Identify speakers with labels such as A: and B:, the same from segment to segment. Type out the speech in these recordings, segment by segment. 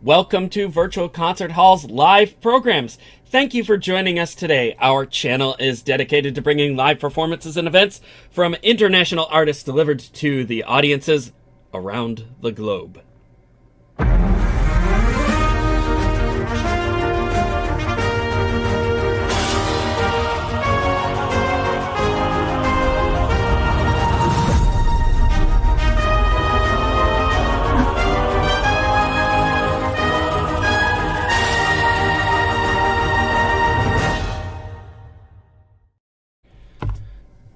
A: Welcome to Virtual Concert Hall's live programs. Thank you for joining us today. Our channel is dedicated to bringing live performances and events from international artists delivered to the audiences around the globe.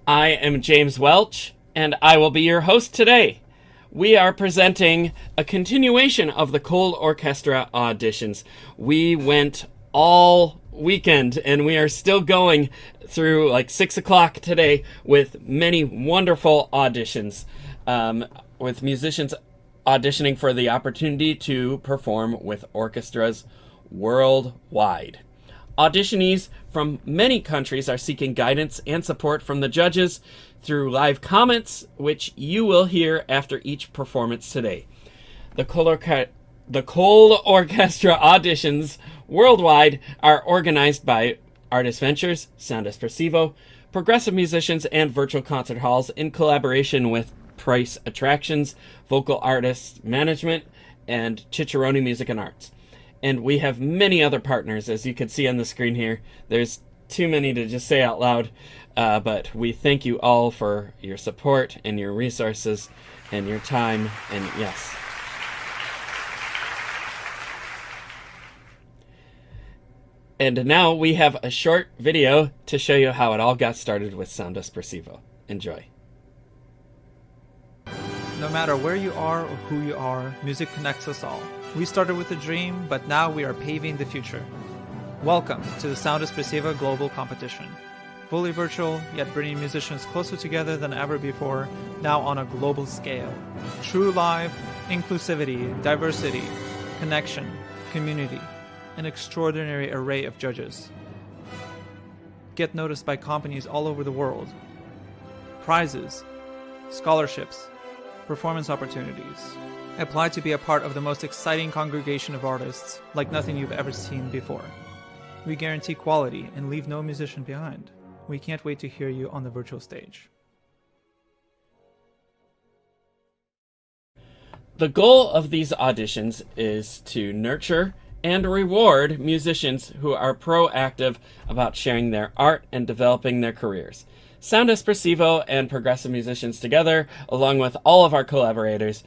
A: I am James Welch, and I will be your host today. We are presenting a continuation of the ColORCHESTRA auditions. We went all weekend, and we are still going through like 6 o'clock today with many wonderful auditions, with musicians auditioning for the opportunity to perform with orchestras worldwide. Auditionees from many countries are seeking guidance and support from the judges through live comments, which you will hear after each performance today. The The ColORCHESTRA auditions worldwide are organized by Artist Ventures, Sound Espressivo, Progressive Musicians, and Virtual Concert Halls in collaboration with Price Attractions, Vocal Artists Management, and Ciccerone Music and Arts. And we have many other partners, as you can see on the screen here. There's too many to just say out loud, but we thank you all for your support and your resources and your time, and yes. And now we have a short video to show you how it all got started with Sound Espressivo. Enjoy.
B: No matter where you are or who you are, music connects us all. We started with a dream, but now we are paving the future. Welcome to the Sound Espressivo Global Competition. Fully virtual, yet bringing musicians closer together than ever before, now on a global scale. True live, inclusivity, diversity, connection, community. An extraordinary array of judges. Get noticed by companies all over the world. Prizes, scholarships, performance opportunities. Apply to be a part of the most exciting congregation of artists like nothing you've ever seen before. We guarantee quality and leave no musician behind. We can't wait to hear you on the virtual stage.
A: The goal of these auditions is to nurture and reward musicians who are proactive about sharing their art and developing their careers. Sound Espressivo and Progressive Musicians together, along with all of our collaborators,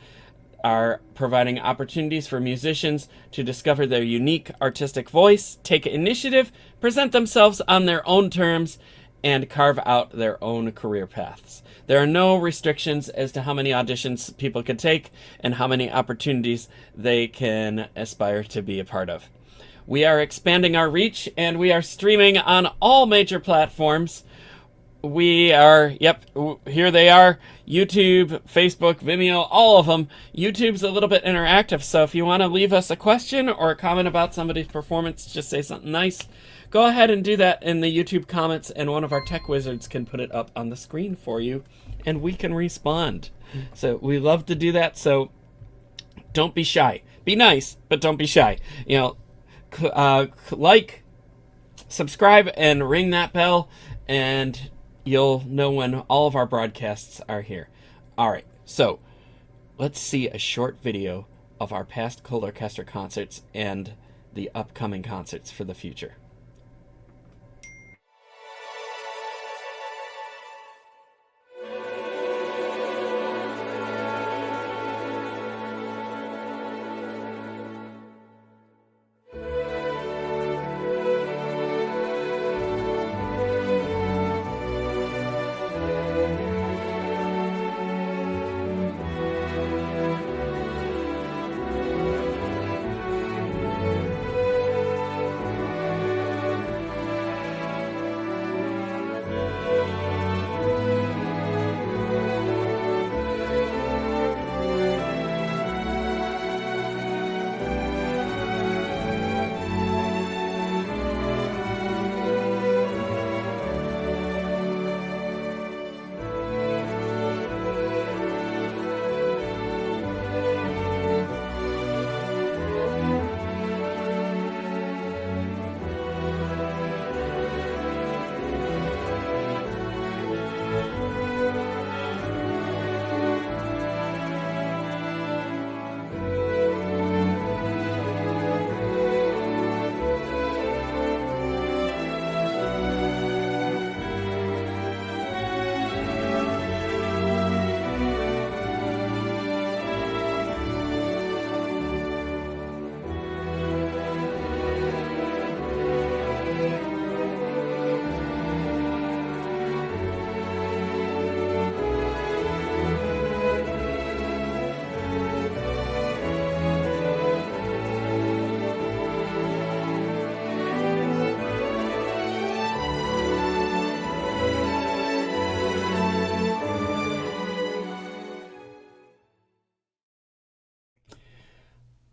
A: are providing opportunities for musicians to discover their unique artistic voice, take initiative, present themselves on their own terms, and carve out their own career paths. There are no restrictions as to how many auditions people can take and how many opportunities they can aspire to be a part of. We are expanding our reach, and we are streaming on all major platforms. We are, here they are, YouTube, Facebook, Vimeo, all of them. YouTube's a little bit interactive, so if you want to leave us a question or a comment about somebody's performance, just say something nice, go ahead and do that in the YouTube comments, and one of our tech wizards can put it up on the screen for you, and we can respond. So we love to do that, so don't be shy. Be nice, but don't be shy. You know, like, subscribe, and ring that bell, and you'll know when all of our broadcasts are here. All right, so let's see a short video of our past ColORCHESTRA concerts and the upcoming concerts for the future.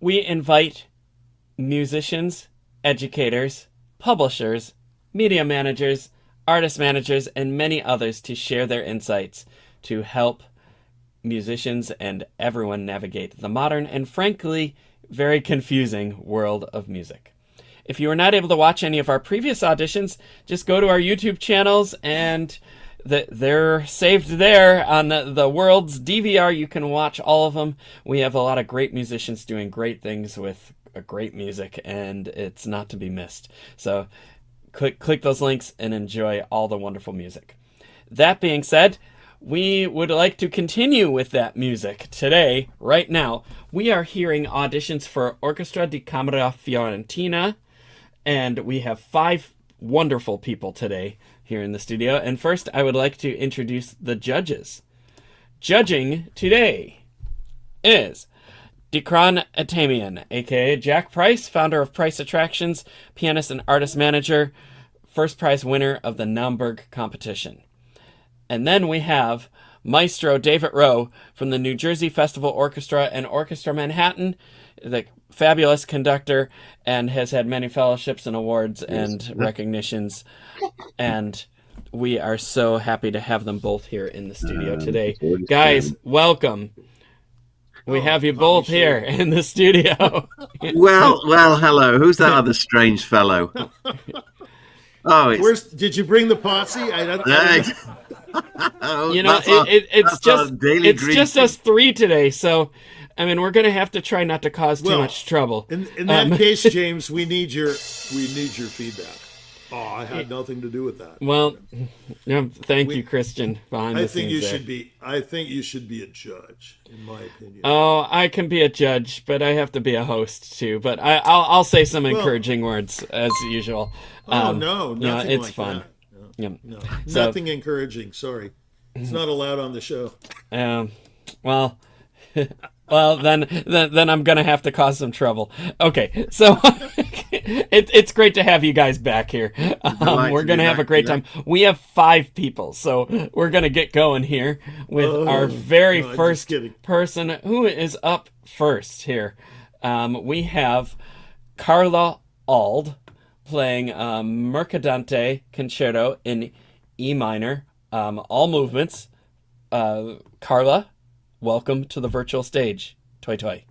A: We invite musicians, educators, publishers, media managers, artist managers, and many others to share their insights to help musicians and everyone navigate the modern and frankly very confusing world of music. If you were not able to watch any of our previous auditions, just go to our YouTube channels and they're saved there on the world's DVR. You can watch all of them. We have a lot of great musicians doing great things with great music, and it's not to be missed. So click those links and enjoy all the wonderful music. That being said, we would like to continue with that music today. Right now, we are hearing auditions for Orchestra di Camera Fiorentina, and we have 5 wonderful people today here in the studio. And first, I would like to introduce the judges. Judging today is Dikran Atamian, aka Jack Price, founder of Price Attractions, pianist and artist manager, first prize winner of the Naumburg competition. And then we have Maestro David Rowe from the New Jersey Festival Orchestra and Orchestra Manhattan, the fabulous conductor, and has had many fellowships and awards and recognitions. And we are so happy to have them both here in the studio today. Guys, welcome. We have you both here in the studio.
C: Well, hello. Who's that other strange fellow? Oh,
D: did you bring the posse? I don't
A: you know, it's just us 3 today, so I mean, we're gonna have to try not to cause too much trouble.
D: In that case, James, we need your feedback. Oh, I had nothing to do with that.
A: Well, thank you, Christian.
D: I think you should be a judge, in my opinion.
A: Oh, I can be a judge, but I have to be a host too. But I'll say some encouraging words as usual.
D: No, nothing
A: it's
D: like
A: fun.
D: that. No,
A: So,
D: nothing encouraging. Sorry, it's not allowed on the show.
A: Well, then I'm gonna have to cause some trouble. Okay, so it's great to have you guys back here. We're gonna have a great time. We have 5 people, so we're gonna get going here with our very first person who is up first here. We have Carla Ald playing Mercadante Concerto in E minor, all movements. Carla, welcome to the virtual stage. Toi toi.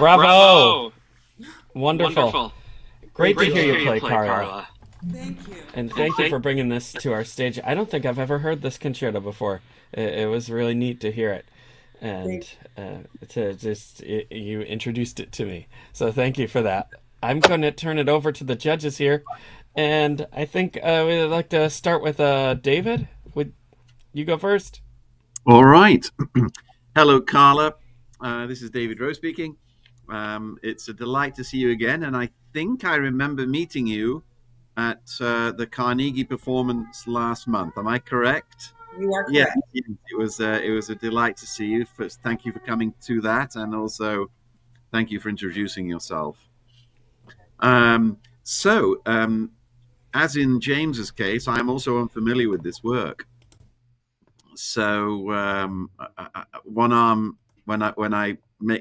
A: Bravo! Wonderful. Great to hear you play, Carla.
E: Thank you.
A: And thank you for bringing this to our stage. I don't think I've ever heard this concerto before. It was really neat to hear it. And you introduced it to me. So thank you for that. I'm going to turn it over to the judges here. And I think we'd like to start with David. Would you go first?
C: All right. Hello, Carla. This is David Rowe speaking. It's a delight to see you again. And I think I remember meeting you at the Carnegie performance last month. Am I correct?
E: You are correct.
C: Yeah, it was a delight to see you. First, thank you for coming to that, and also thank you for introducing yourself. As in James's case, I'm also unfamiliar with this work. So one arm, when I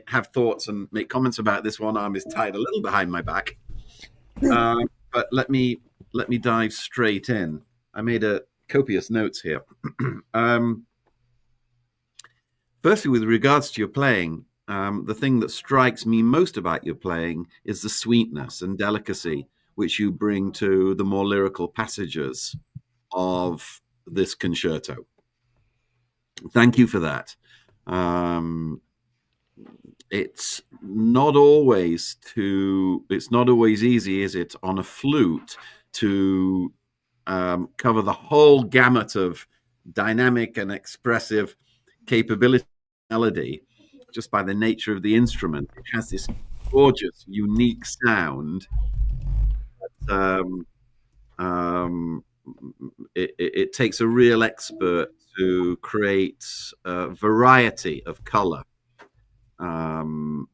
C: have thoughts and make comments about this, one arm is tied a little behind my back. But let me dive straight in. I made copious notes here. Firstly, with regards to your playing, the thing that strikes me most about your playing is the sweetness and delicacy which you bring to the more lyrical passages of this concerto. Thank you for that. It's not always easy, is it, on a flute to cover the whole gamut of dynamic and expressive capability melody just by the nature of the instrument. It has this gorgeous, unique sound. It takes a real expert to create a variety of color on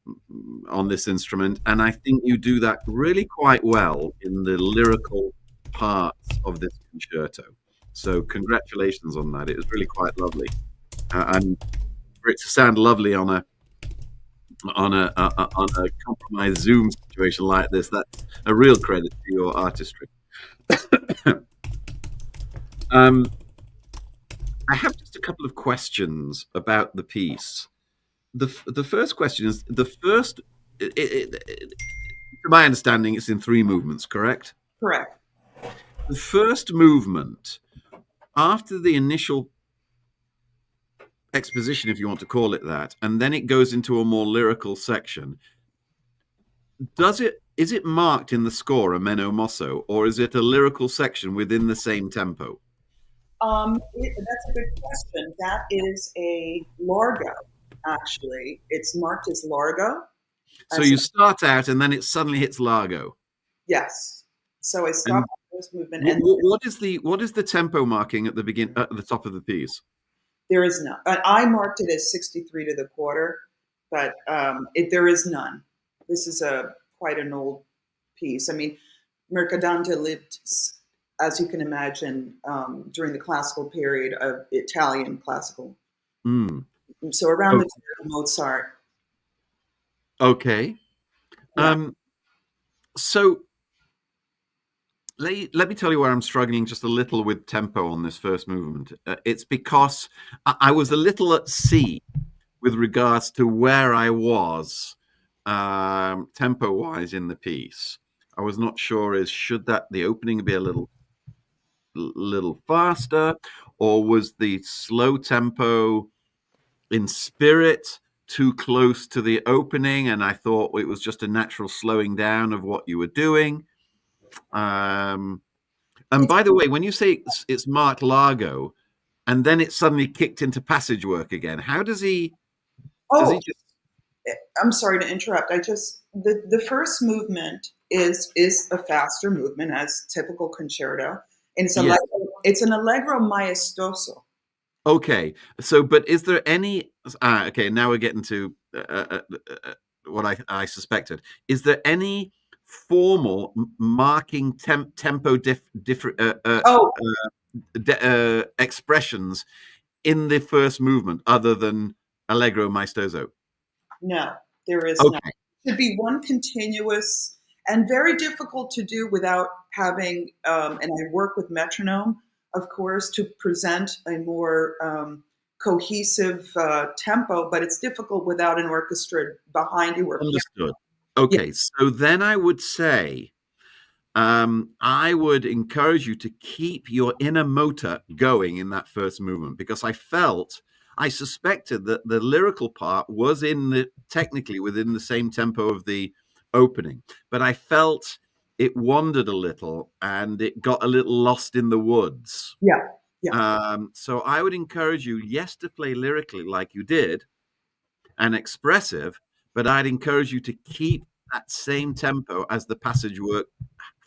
C: this instrument, and I think you do that really quite well in the lyrical parts of this concerto. So congratulations on that. It was really quite lovely, and for it to sound lovely on a compromised Zoom situation like this, that's a real credit to your artistry. I have just a couple of questions about the piece. The first question is, to my understanding, it's in 3 movements, correct?
E: Correct.
C: The first movement, after the initial exposition, if you want to call it that, and then it goes into a more lyrical section, is it marked in the score a meno mosso, or is it a lyrical section within the same tempo?
E: That's a good question. That is a largo, actually. It's marked as largo.
C: So you start out and then it suddenly hits largo.
E: Yes. So I stop the first movement. And
C: what is the tempo marking at the top of the piece?
E: there is none. I marked it as 63 to the quarter, but there is none. This is quite an old piece. I mean, Mercadante lived, as you can imagine, during the classical period of Italian classical. So around the time of Mozart.
C: Okay.
E: Yeah.
C: So let me tell you where I'm struggling just a little with tempo on this first movement. It's because I was a little at sea with regards to where I was tempo-wise in the piece. I was not sure should the opening be a little faster, or was the slow tempo in spirit too close to the opening, and I thought it was just a natural slowing down of what you were doing. And by the way, when you say it's marked largo, and then it suddenly kicked into passage work again, how does he?
E: I'm sorry to interrupt. The first movement is a faster movement, as typical concerto, and it's an allegro maestoso.
C: Okay, so but is there any? Okay, now we're getting to what I suspected. Is there any formal marking tempo expressions in the first movement other than allegro maestoso?
E: No, there is not. It should be one continuous, and very difficult to do without having, and I work with metronome, of course, to present a more cohesive tempo, but it's difficult without an orchestra behind you. Or
C: Understood. Okay, so then I would say, I would encourage you to keep your inner motor going in that first movement, because I suspected that the lyrical part was technically within the same tempo of the opening, but I felt it wandered a little and it got a little lost in the woods.
E: Yeah.
C: So I would encourage you, yes, to play lyrically like you did and expressive, but I'd encourage you to keep that same tempo as the passage work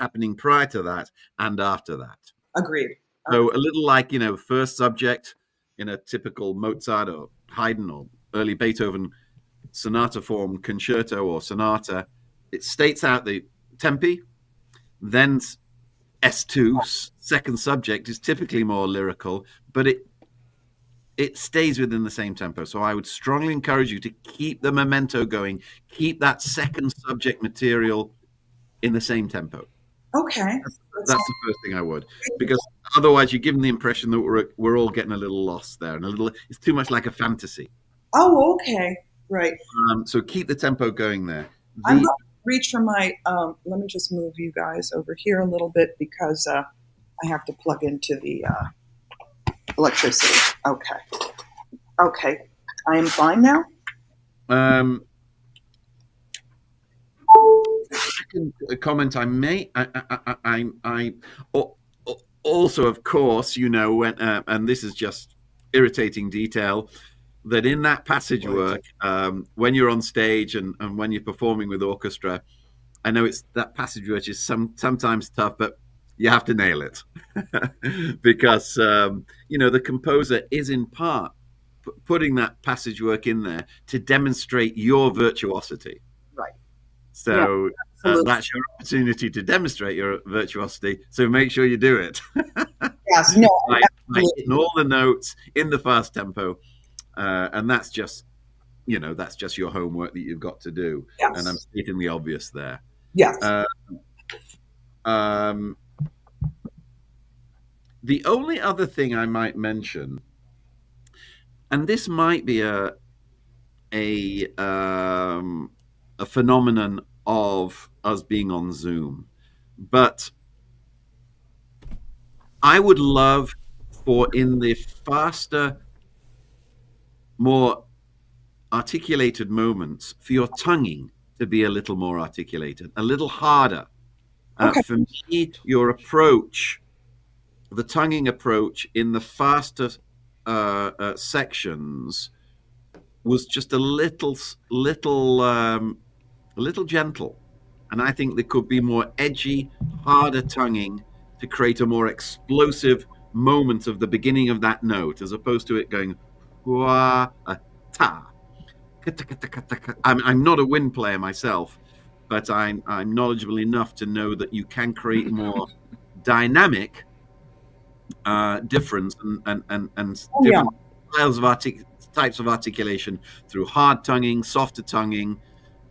C: happening prior to that and after that.
E: Agreed.
C: So a little like, first subject in a typical Mozart or Haydn or early Beethoven sonata form, concerto or sonata, it states out the tempi, then S2, second subject, is typically more lyrical, but it stays within the same tempo. So I would strongly encourage you to keep the memento going, keep that second subject material in the same tempo.
E: Okay.
C: That's the first thing I would, because otherwise you're given the impression that we're all getting a little lost there, and it's too much like a fantasy.
E: Oh, okay. Right.
C: So keep the tempo going there.
E: I'm going to reach for my, let me just move you guys over here a little bit, because I have to plug into the electricity. Okay. I am fine now.
C: Second comment I made, I also, of course, when, and this is just irritating detail, that in that passage work, when you're on stage and when you're performing with orchestra, I know that passage work is sometimes tough, but you have to nail it because the composer is in part putting that passage work in there to demonstrate your virtuosity.
E: Right.
C: So that's your opportunity to demonstrate your virtuosity. So make sure you do it.
E: Yes. No.
C: By hitting all the notes in the fast tempo. And that's just your homework that you've got to do.
E: Yes.
C: And I'm stating the obvious there.
E: Yes.
C: The only other thing I might mention, and this might be a phenomenon of us being on Zoom, but I would love for, in the faster, more articulated moments, for your tonguing to be a little more articulated, a little harder.
E: Okay.
C: For me, your approach, the tonguing approach in the faster sections, was just a little gentle, and I think there could be more edgy, harder tonguing to create a more explosive moment of the beginning of that note, as opposed to it going wah ta. I'm not a wind player myself, but I'm knowledgeable enough to know that you can create more dynamic difference and different styles of types of articulation through hard tonguing, softer tonguing,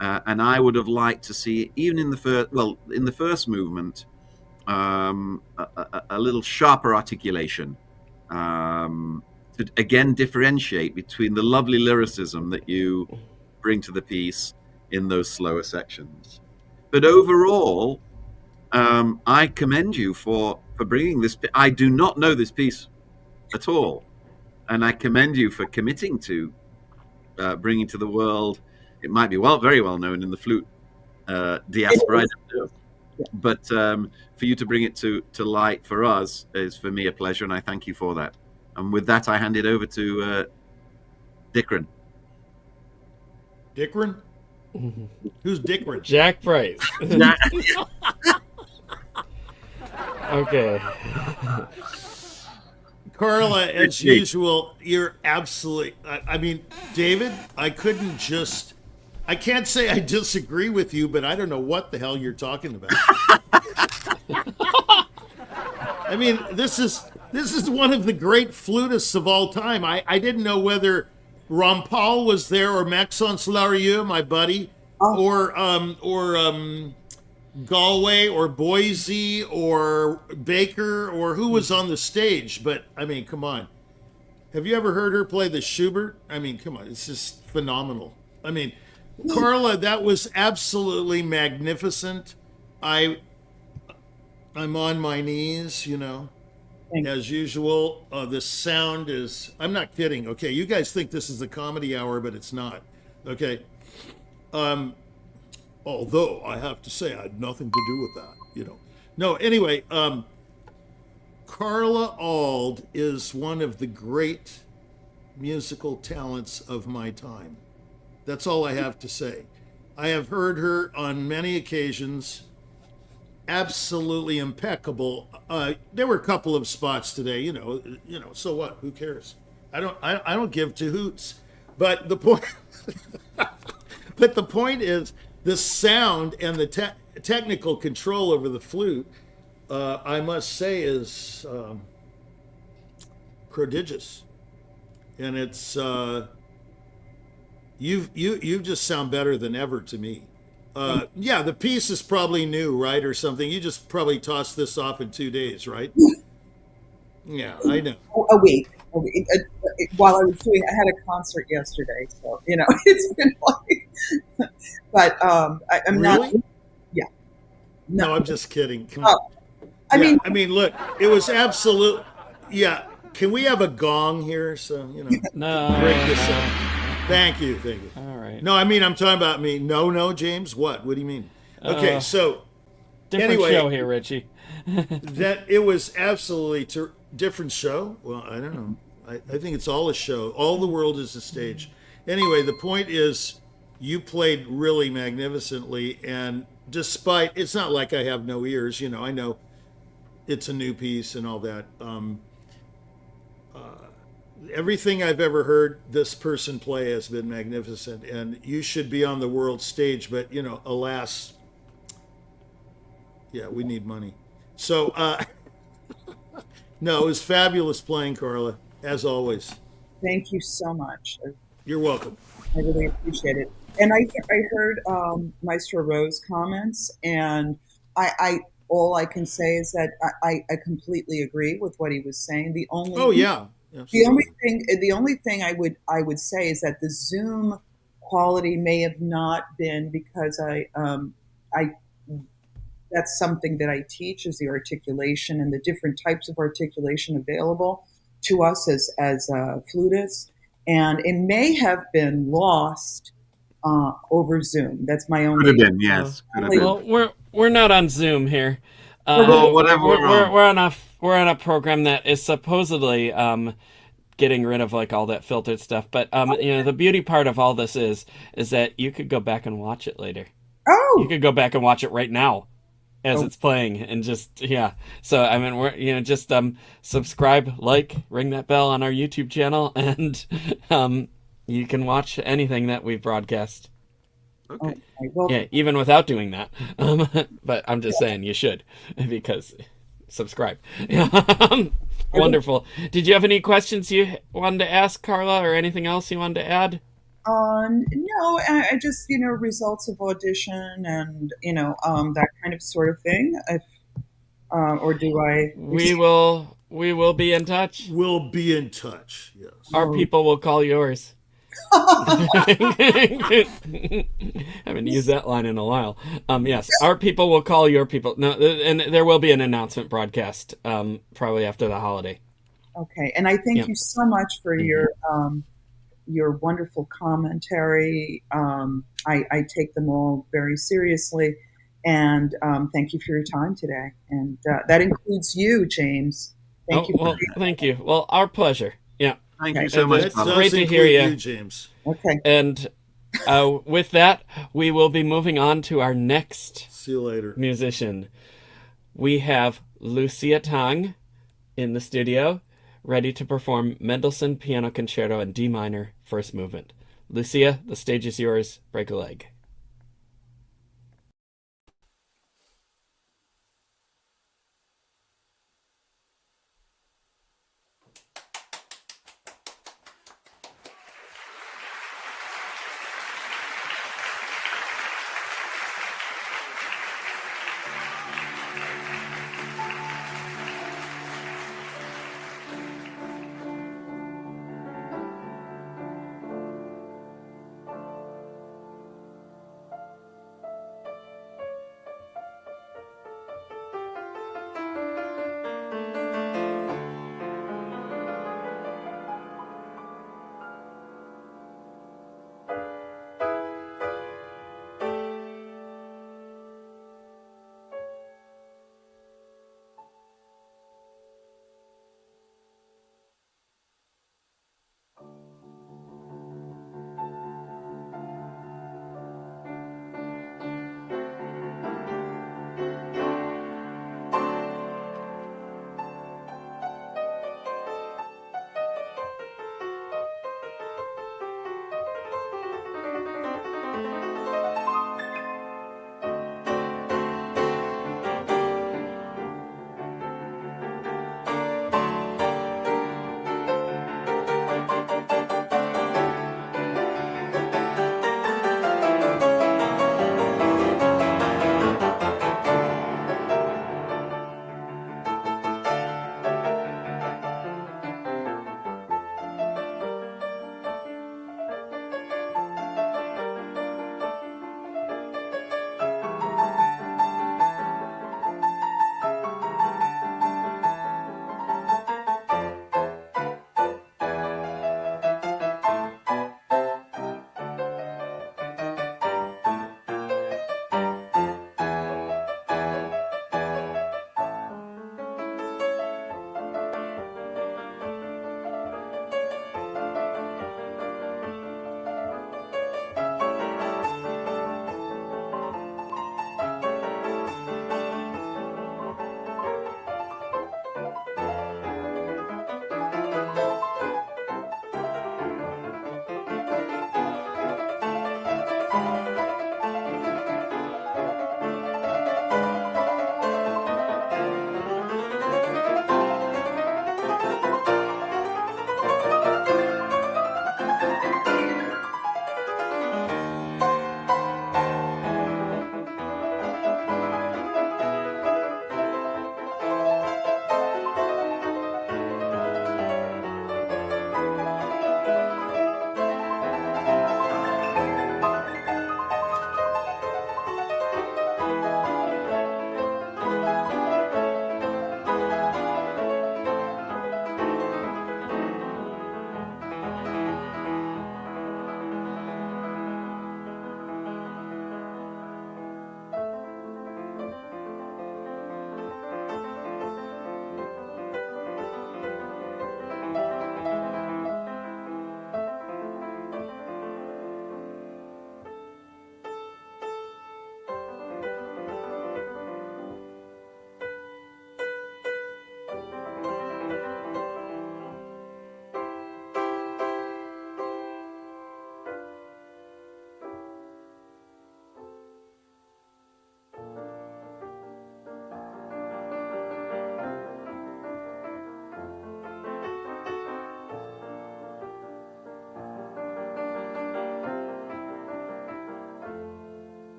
C: and I would have liked to see, even in the first movement, a little sharper articulation, to again differentiate between the lovely lyricism that you bring to the piece in those slower sections. But overall, I commend you for bringing this. I do not know this piece at all, and I commend you for committing to bringing to the world. It might be very well known in the flute diaspora, but for you to bring it to light for us is, for me, a pleasure, and I thank you for that. And with that, I hand it over to Dickren.
D: Dickren? Who's Dickren?
A: Jack Price. Okay.
D: Carla, as usual, you're absolutely... I mean, David, I can't say I disagree with you, but I don't know what the hell you're talking about. I mean, this is one of the great flutists of all time. I didn't know whether Rampal was there, or Maxence Larieux, my buddy, or Galway or Boise or Baker, or who was on the stage. But I mean, come on. Have you ever heard her play the Schubert? I mean, come on, it's just phenomenal. I mean, Carla, that was absolutely magnificent. I I'm on my knees, as usual. The sound is, I'm not kidding. Okay, you guys think this is the comedy hour, but it's not. Okay. Although I have to say I had nothing to do with that. No, anyway, Carla Ald is one of the great musical talents of my time. That's all I have to say. I have heard her on many occasions. Absolutely impeccable. There were a couple of spots today, so what? Who cares? I don't give two hoots. But the point but the point is the sound and the technical control over the flute, I must say, is prodigious. And it's you just sound better than ever to me. Yeah, the piece is probably new, right, or something. You just probably tossed this off in 2 days, right? Yeah, I know.
E: A week. While I was I had a concert yesterday, so it's been like. But I'm
D: really?
E: not. Yeah.
D: No, I'm just kidding. Come on.
E: I
D: mean, look, it was absolute. Yeah, can we have a gong here? So
A: No.
D: break this up. Thank you.
A: All right.
D: No, I mean, I'm talking about me. No, James. What? What do you mean? Okay, so
A: different
D: anyway,
A: show here, Richie.
D: that it was absolutely different show. Well, I don't know. I think it's all a show. All the world is a stage. Anyway, the point is, you played really magnificently, and despite it's not like I have no ears. I know it's a new piece and all that. Everything I've ever heard this person play has been magnificent, and you should be on the world stage. But alas, yeah, we need money. So no, it was fabulous playing, Carla, as always.
E: Thank you so much.
D: You're welcome.
E: I really appreciate it. And I heard Maestro Rowe's comments, and I all I can say is that I completely agree with what he was saying. The only The only thing I would say is that the Zoom quality may have not been, because I that's something that I teach, is the articulation and the different types of articulation available to us as flutists, and it may have been lost over Zoom. That's my only.
C: Could have been, yes. Could have been.
A: Well, we're not on Zoom here.
C: Whatever.
A: We're on a program that is supposedly getting rid of like all that filtered stuff. But the beauty part of all this is that you could go back and watch it later.
E: Oh,
A: You could go back and watch it right now as it's playing, and just So I mean, we're just subscribe, like, ring that bell on our YouTube channel, and you can watch anything that we've broadcast.
C: Okay.
E: well,
A: Yeah, even without doing that. But I'm just saying you should, because subscribe. Wonderful. Did you have any questions you wanted to ask, Carla, or anything else you wanted to add?
E: no, I just results of audition and that kind of sort of thing. If or do I?
A: We will be in touch.
D: We'll be in touch. Yes.
A: Our people will call yours. I haven't used that line in a while. Yes, our people will call your people. No, and there will be an announcement broadcast probably after the holiday.
E: Okay, and I thank you so much for your wonderful commentary. I take them all very seriously, and thank you for your time today. And that includes you, James. Thank you.
A: Thank you. Well, our pleasure. Yeah.
C: Thank you so much.
D: That
C: Carla.
A: Great
D: does
A: to hear
D: include
A: you.
D: James.
E: Okay.
A: And with that, we will be moving on to our next
D: See you later.
A: musician. We have Lucia Tang in the studio, ready to perform Mendelssohn Piano Concerto in D minor, first movement. Lucia, the stage is yours. Break a leg.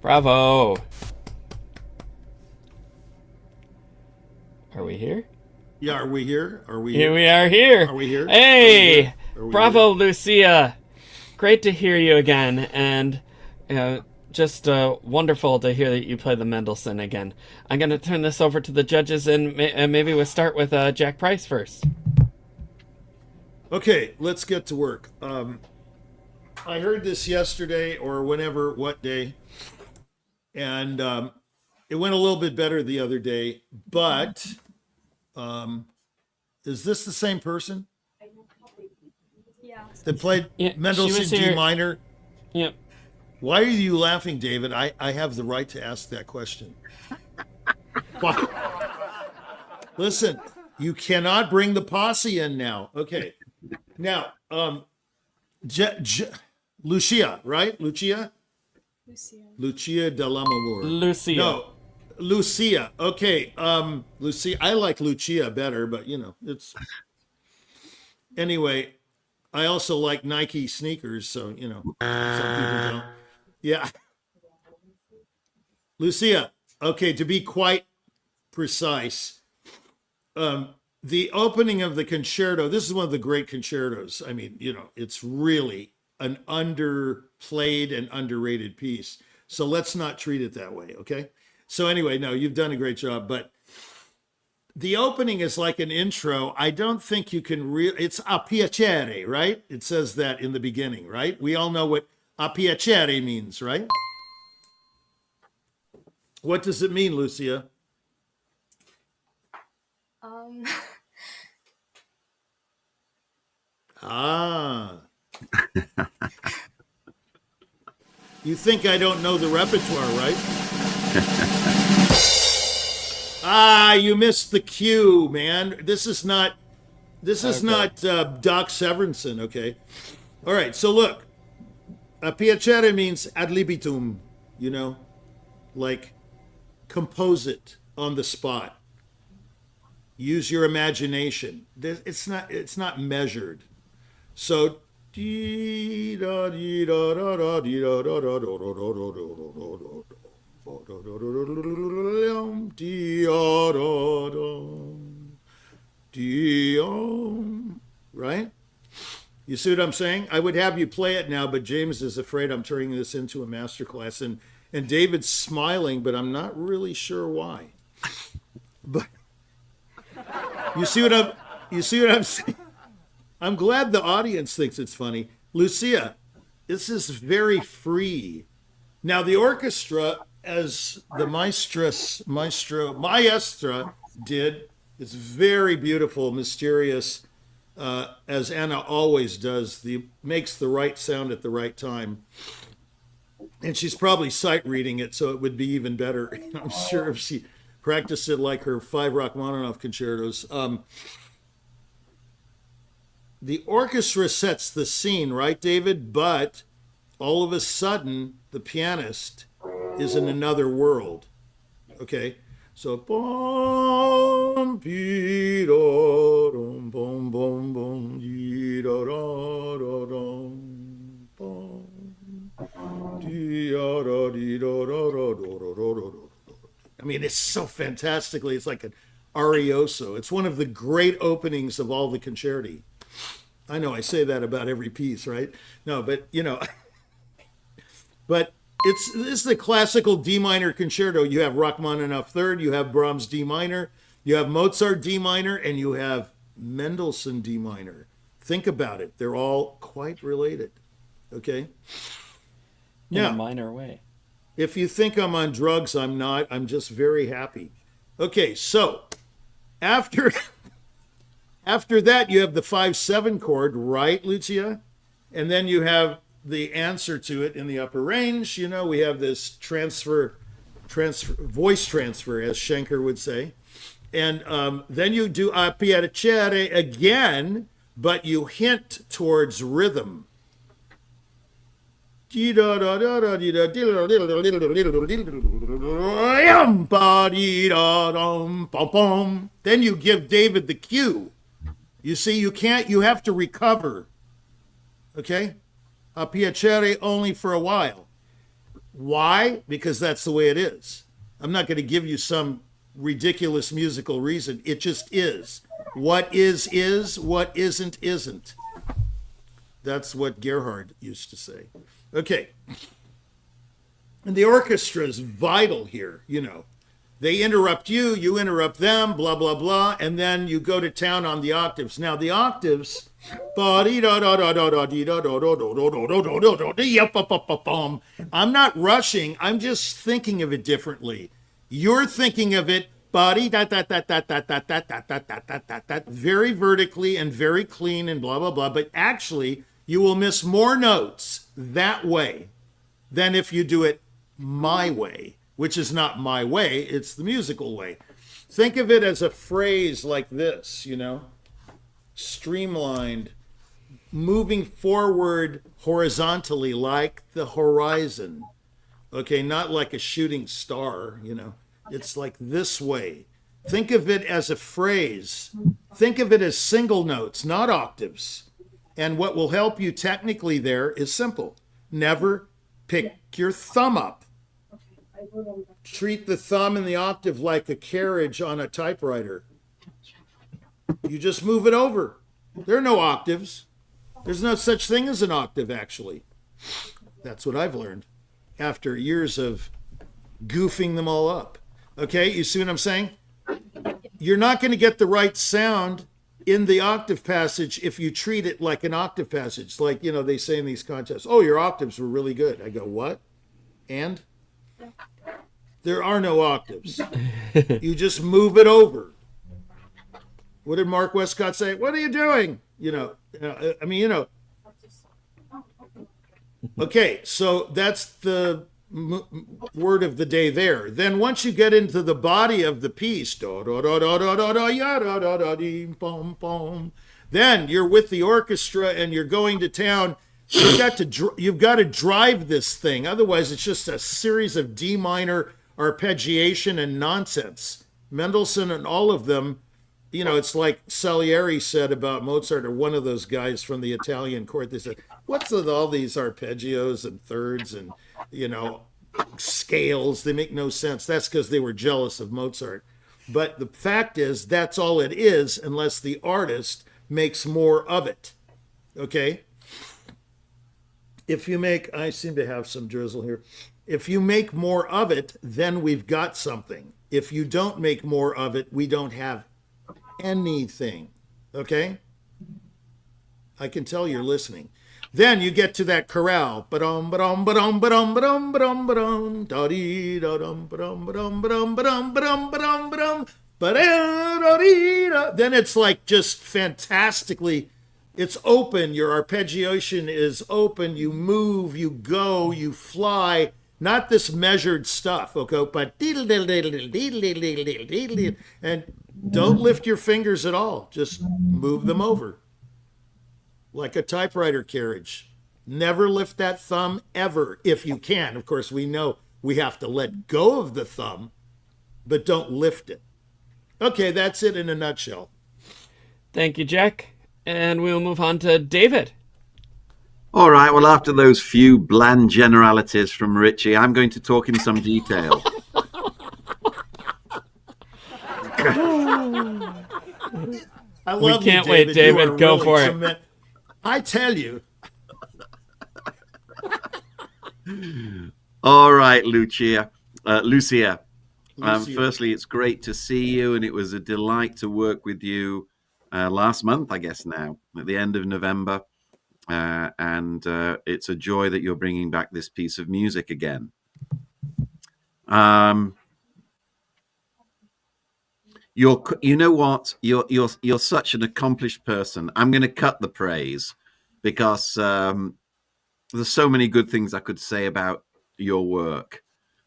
A: Bravo. Are we here?
D: Yeah, are we here? Are we
A: Here
D: here?
A: we are here.
D: Are we here?
A: Hey,
D: Are we
A: bravo, Lucia. Great to hear you again, and just wonderful to hear that you play the Mendelssohn again. I'm going to turn this over to the judges, and maybe we'll start with Jack Price first.
D: Okay, let's get to work. I heard this yesterday or whenever, what day, and it went a little bit better the other day, but is this the same person
F: Yeah.
D: that played
A: Yeah,
D: Mendelssohn
A: she was
D: D
A: here.
D: minor?
A: Yep.
D: Why are you laughing, David? I have the right to ask that question. Why? Listen, you cannot bring the posse in now. Okay. Now, Lucia, right? Lucia? Lucia Dell'Amore.
A: Lucia.
D: No, Lucia. Okay. Lucia. I like Lucia better, but you know, it's anyway. I also like Nike sneakers, so you know, some people don't. Yeah. Lucia. Okay, to be quite precise, the opening of the concerto, this is one of the great concertos. I mean, you know, it's really an underplayed and underrated piece. So let's not treat it that way, okay? So anyway, no, you've done a great job, but the opening is like an intro. I don't think you can it's a piacere, right? It says that in the beginning, right? We all know what a piacere means, right? What does it mean, Lucia? Ah. You think I don't know the repertoire, right? You missed the cue, man. This is not Doc Severinsen, okay? All right, so look. A piacere means ad libitum, you know? Like compose it on the spot. Use your imagination. It's not measured. So right? You see what I'm saying? I would have you play it now, but James is afraid I'm turning this into a masterclass, and David's smiling, but I'm not really sure why. But you see what I'm saying? I'm glad the audience thinks it's funny. Lucia, this is very free. Now the orchestra, as the maestra did, it's very beautiful, mysterious, as Anna always does. Makes the right sound at the right time. And she's probably sight reading it, so it would be even better. I'm sure if she practiced it like her 5 Rachmaninoff concertos. The orchestra sets the scene, right, David? But all of a sudden, the pianist is in another world. Okay? So, bom, pi, do, dum, bom, bom, bom, di, do, do, do, dum, bom, di, do, di, do, do, do, do, do, do, do. I mean, it's so fantastically, it's like an arioso. It's one of the great openings of all the concerti. I know I say that about every piece, right? No, but you know, but this is the classical D minor concerto. You have Rachmaninoff third, you have Brahms D minor, you have Mozart D minor, and you have Mendelssohn D minor. Think about it; they're all quite related. Okay.
A: In a minor way.
D: If you think I'm on drugs, I'm not. I'm just very happy. Okay, so after that, you have the 5/7 chord, right, Lucia? And then you have the answer to it in the upper range. You know, we have this voice transfer, as Schenker would say. And then you do a piacere again, but you hint towards rhythm. Then you give David the cue. You see, you have to recover. Okay? A piacere only for a while. Why? Because that's the way it is. I'm not going to give you some ridiculous musical reason. It just is. What is, what isn't. That's what Gerhard used to say. Okay. And the orchestra is vital here, They interrupt you, you interrupt them, blah, blah, blah, and then you go to town on the octaves. Now, the octaves, I'm not rushing, I'm just thinking of it differently. You're thinking of it very vertically and very clean and blah, blah, blah, but actually, you will miss more notes that way than if you do it my way, which is not my way, it's the musical way. Think of it as a phrase like this, streamlined, moving forward horizontally like the horizon. Okay, not like a shooting star, It's like this way. Think of it as a phrase. Think of it as single notes, not octaves. And what will help you technically there is simple. Never pick your thumb up. Treat the thumb in the octave like a carriage on a typewriter. You just move it over. There are no octaves. There's no such thing as an octave, actually. That's what I've learned after years of goofing them all up. Okay, you see what I'm saying? You're not going to get the right sound in the octave passage if you treat it like an octave passage. Like, they say in these contests, oh, your octaves were really good. I go, what? And? There are no octaves. You just move it over. What did Mark Westcott say? What are you doing? Okay, so that's the word of the day there. Then once you get into the body of the piece, then you're with the orchestra and you're going to town. You've got to drive this thing. Otherwise, it's just a series of D minor arpeggiation and nonsense. Mendelssohn and all of them, it's like Salieri said about Mozart, or one of those guys from the Italian court. They said, what's with all these arpeggios and thirds and, scales? They make no sense. That's because they were jealous of Mozart. But the fact is, that's all it is, unless the artist makes more of it. Okay? I seem to have some drizzle here. If you make more of it, then we've got something. If you don't make more of it, we don't have anything. Okay? I can tell you're listening. Then you get to that chorale. Then it's like just fantastically, it's open. Your arpeggiation is open. You move, you go, you fly. Not this measured stuff, okay? But and don't lift your fingers at all. Just move them over. Like a typewriter carriage. Never lift that thumb ever, if you can. Of course, we know we have to let go of the thumb, but don't lift it. Okay, that's it in a nutshell.
A: Thank you, Jack. And we'll move on to David.
C: All right, well, after those few bland generalities from Richie, I'm going to talk in some detail.
D: I love
A: we can't wait, David. Go really for it.
D: I tell you.
C: All right, Lucia. Firstly, it's great to see you, and it was a delight to work with you last month, I guess now, at the end of November. And it's a joy that you're bringing back this piece of music again. You know what? You're such an accomplished person. I'm going to cut the praise because there's so many good things I could say about your work.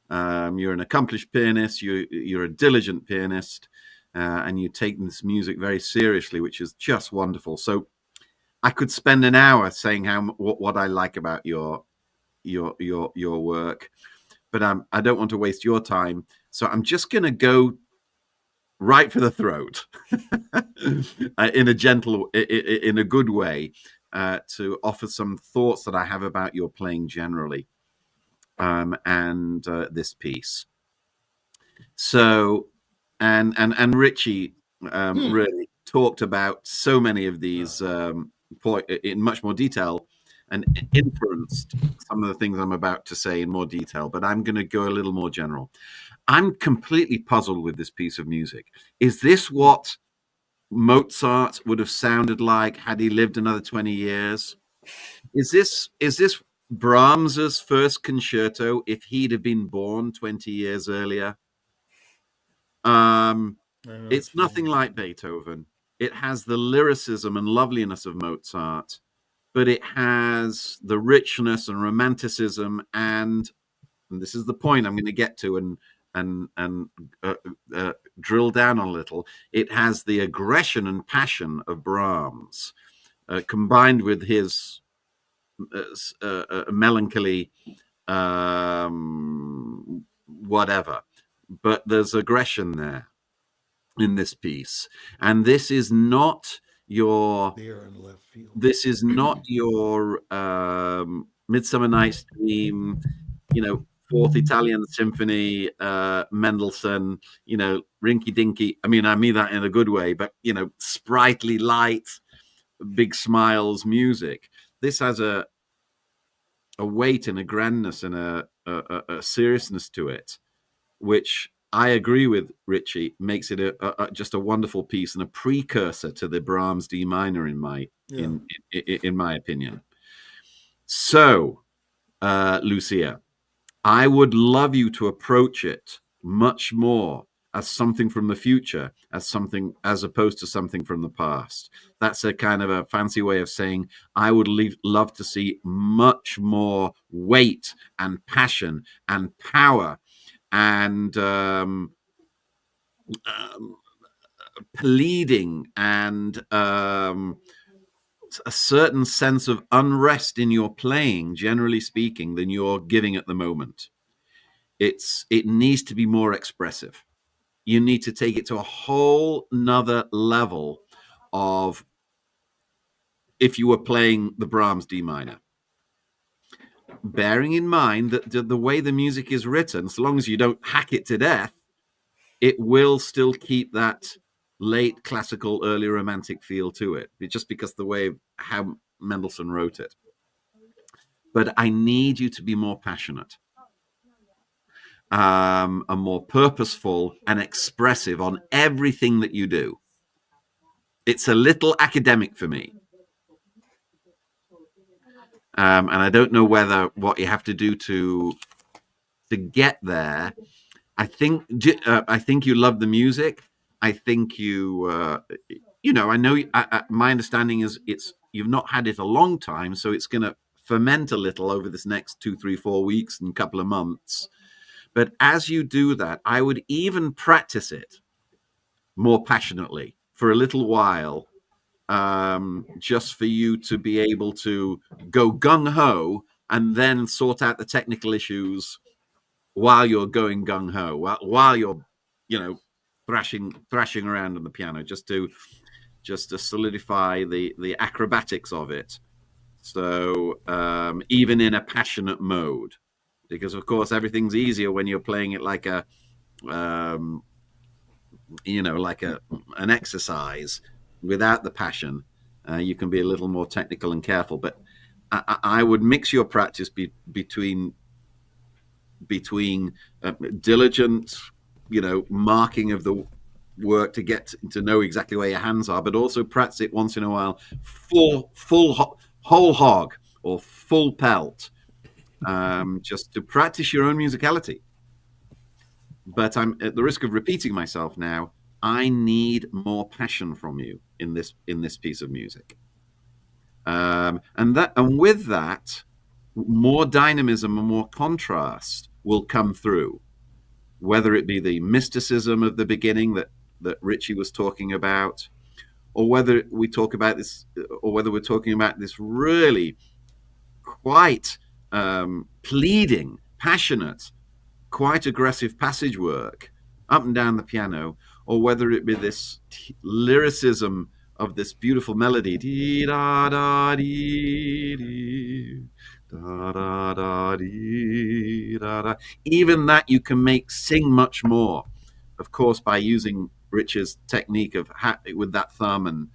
C: You're an accomplished pianist. You're a diligent pianist, and you take this music very seriously, which is just wonderful. So I could spend an hour saying what I like about your work, but I don't want to waste your time. So I'm just going to go right for the throat in a good way, to offer some thoughts that I have about your playing generally. and this piece. So, and Richie really talked about so many of these in much more detail, and influenced some of the things I'm about to say in more detail. But I'm going to go a little more general. I'm completely puzzled with this piece of music. Is this what Mozart would have sounded like had he lived another 20 years? Is this Brahms's first concerto if he'd have been born 20 years earlier? It's nothing like Beethoven. It has the lyricism and loveliness of Mozart, but it has the richness and romanticism, and this is the point I'm going to get to and drill down on a little. It has the aggression and passion of Brahms, combined with his melancholy, whatever. But there's aggression there in this piece, and this is not your Midsummer Night's Dream, Fourth Italian Symphony, Mendelssohn, rinky dinky. I mean that in a good way, but sprightly, light, big smiles music. This has a weight and a grandness and a seriousness to it, which I agree with Richie, makes it just a wonderful piece and a precursor to the Brahms D minor in my opinion. So, Lucia, I would love you to approach it much more as something from the future, as opposed to something from the past. That's a kind of a fancy way of saying I would love to see much more weight and passion and power and pleading and a certain sense of unrest in your playing, generally speaking, than you're giving at the moment. It needs to be more expressive. You need to take it to a whole nother level of if you were playing the Brahms D minor. Bearing in mind that the way the music is written, so long as you don't hack it to death, it will still keep that late classical, early romantic feel to it, just because the way how Mendelssohn wrote it. But I need you to be more passionate, and more purposeful and expressive on everything that you do. It's a little academic for me. And I don't know what you have to do to get there. I think you love the music. I think I know. My understanding is you've not had it a long time, so it's going to ferment a little over this next 2, 3, 4 weeks and couple of months. But as you do that, I would even practice it more passionately for a little while, just for you to be able to go gung-ho and then sort out the technical issues while you're going gung-ho, while you're, thrashing around on the piano, just to solidify the acrobatics of it. So even in a passionate mode, because of course everything's easier when you're playing it like an exercise without the passion. You can be a little more technical and careful, but I would mix your practice between diligent, marking of the work to get to know exactly where your hands are, but also practice it once in a while, whole hog or full pelt, just to practice your own musicality. But I'm at the risk of repeating myself now. I need more passion from you in this piece of music, and with that, more dynamism and more contrast will come through, whether it be the mysticism of the beginning that Richie was talking about, or whether we're talking about this really quite pleading, passionate, quite aggressive passage work up and down the piano, or whether it be this lyricism of this beautiful melody, dee da da dee dee, da da da dee da da. Even that you can make sing much more, of course, by using Rich's technique of with that thumb,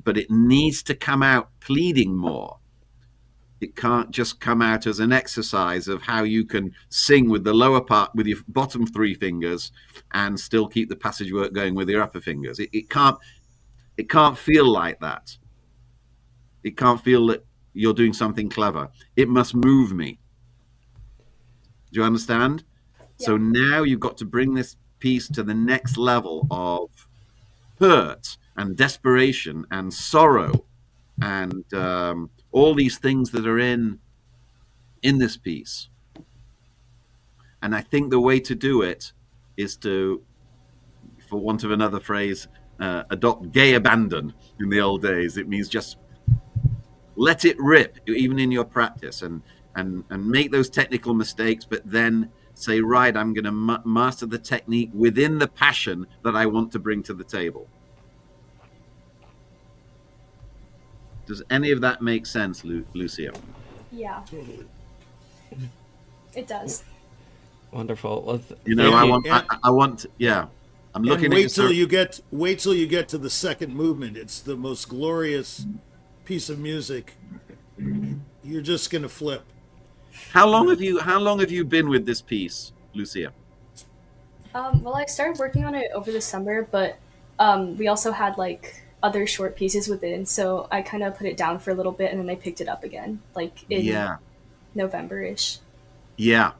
C: but it needs to come out pleading more. It can't just come out as an exercise of how you can sing with the lower part, with your bottom three fingers, and still keep the passage work going with your upper fingers. It can't feel like that. It can't feel that you're doing something clever. It must move me. Do you understand?
F: Yeah.
C: So now you've got to bring this piece to the next level of hurt and desperation and sorrow and all these things that are in this piece. And I think the way to do it is to, for want of another phrase, adopt gay abandon in the old days. It means just let it rip, even in your practice, and make those technical mistakes, but then say, right, I'm going to master the technique within the passion that I want to bring to the table. Does any of that make sense, Lucia?
F: Yeah.
D: Totally.
F: It does.
A: Wonderful. Well,
C: I want, yeah. I'm looking
D: and
C: at
D: wait till you get to the second movement. It's the most glorious piece of music. You're just going to flip.
C: How long have you been with this piece, Lucia?
F: Well, I started working on it over the summer, but we also had like other short pieces within, so I kind of put it down for a little bit, and then I picked it up again, like in November-ish.
C: Yeah.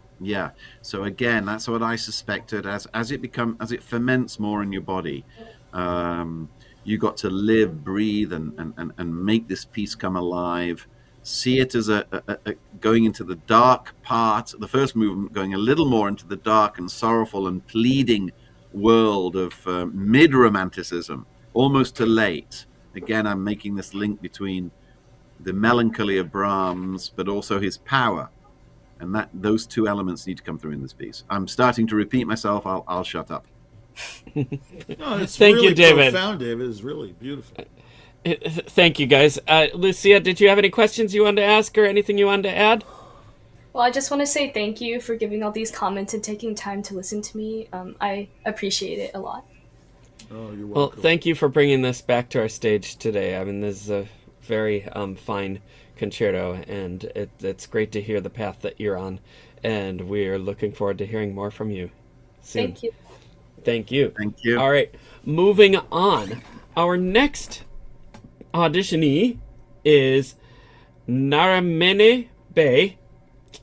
C: So again, that's what I suspected. As it ferments more in your body, you got to live, breathe, and make this piece come alive. See it as a going into the dark part. The first movement going a little more into the dark and sorrowful and pleading world of mid-romanticism, almost to late. Again, I'm making this link between the melancholy of Brahms, but also his power. And those two elements need to come through in this piece. I'm starting to repeat myself. I'll shut up.
D: No, it's
A: Thank
D: really
A: you, David.
D: profound, David. It's really beautiful.
A: Thank you, guys. Lucia, did you have any questions you wanted to ask or anything you wanted to add?
F: Well, I just want to say thank you for giving all these comments and taking time to listen to me. I appreciate it a lot.
D: Oh, you're welcome.
A: Well, thank you for bringing this back to our stage today. I mean, this is a very fine concerto, and it's great to hear the path that you're on, and we're looking forward to hearing more from you soon.
F: Thank you.
A: Thank you.
C: Thank you.
A: All right, moving on. Our next auditionee is Naramene Bey,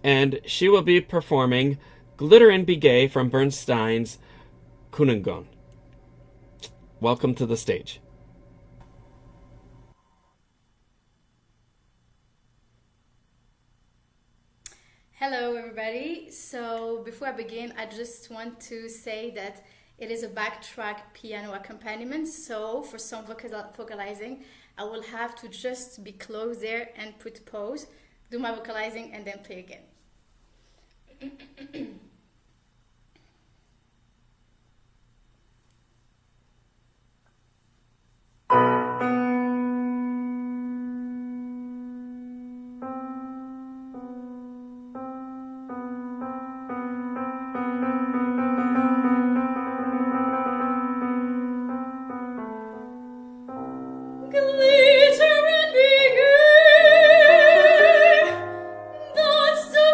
A: and she will be performing Glitter and Be Gay from Bernstein's Kunungun. Welcome to the stage.
G: Hello everybody. So before I begin, I just want to say that it is a backtrack piano accompaniment, so for some vocalizing, I will have to just be close there and put pause, do my vocalizing, and then play again. Glitter and be gay, that's the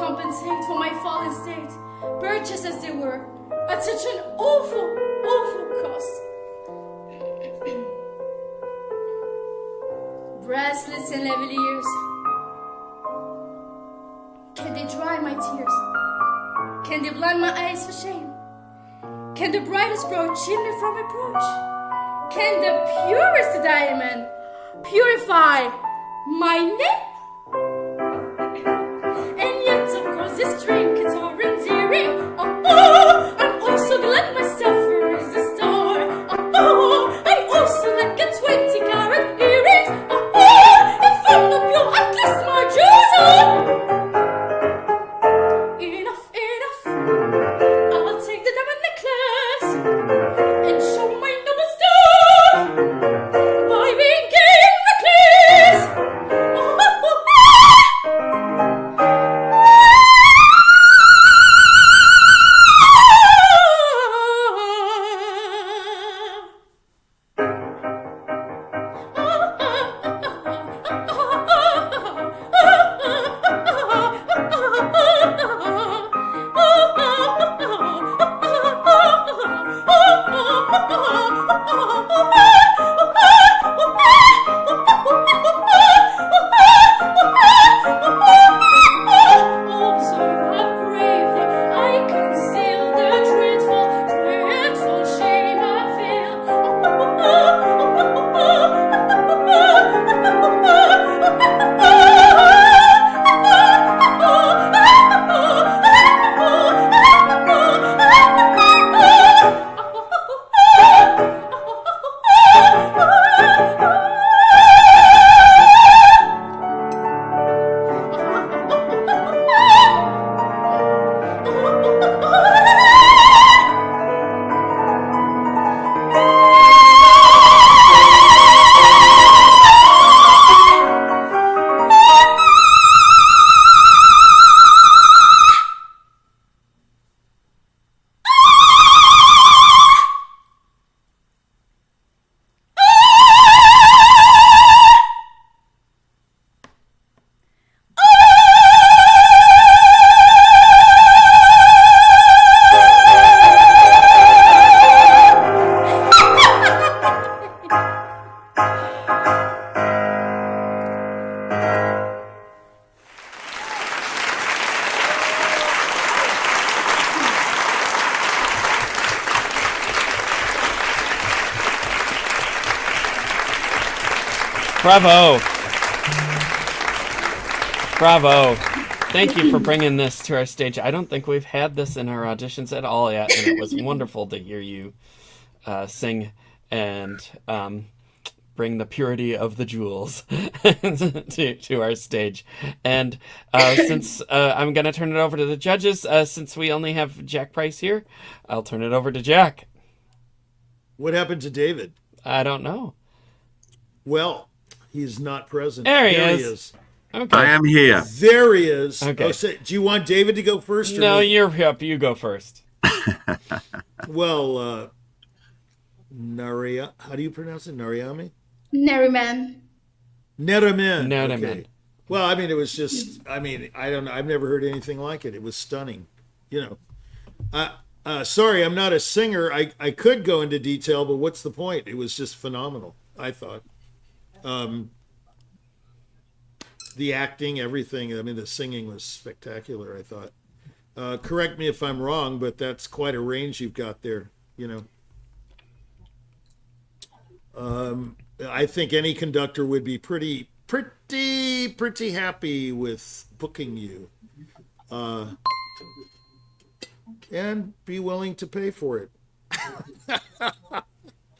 G: compensate for my fallen state, purchased as they were, at such an awful, awful cost. Bracelets and lavaliers, can they dry my tears? Can they blind my eyes for shame? Can the brightest broach shield me from reproach? Can the purest diamond purify my name? And yet, of course, this string guitar endearing. Oh, I'm also glad myself is a star. Oh, I also like a 20-carat earrings. Oh, and from the blue I kiss my jewels. Enough, enough. I'll take the diamond necklace and show my noble stuff by being gay and reckless. Oh, oh, oh.
A: Bravo. Bravo. Thank you for bringing this to our stage. I don't think we've had this in our auditions at all yet, and it was wonderful to hear you sing and bring the purity of the jewels to our stage. And since I'm going to turn it over to the judges, since we only have Jack Price here, I'll turn it over to Jack.
D: What happened to David?
A: I don't know.
D: Well, he's not present.
A: There he is. Okay.
C: I am here.
D: There he is.
A: Okay.
D: Oh, do you want David to go first? Or
A: No,
D: me?
A: you're up. You go first.
D: Well, how do you pronounce it? Nariami?
G: Neriman.
D: Neriman.
A: Neriman.
D: Okay. Well, I mean, it was just, I don't know. I've never heard anything like it. It was stunning. You know, sorry, I'm not a singer. I could go into detail, but what's the point? It was just phenomenal, I thought. The acting, everything. I mean, the singing was spectacular, I thought. Correct me if I'm wrong, but that's quite a range you've got there, you know. I think any conductor would be pretty happy with booking you. And be willing to pay for it.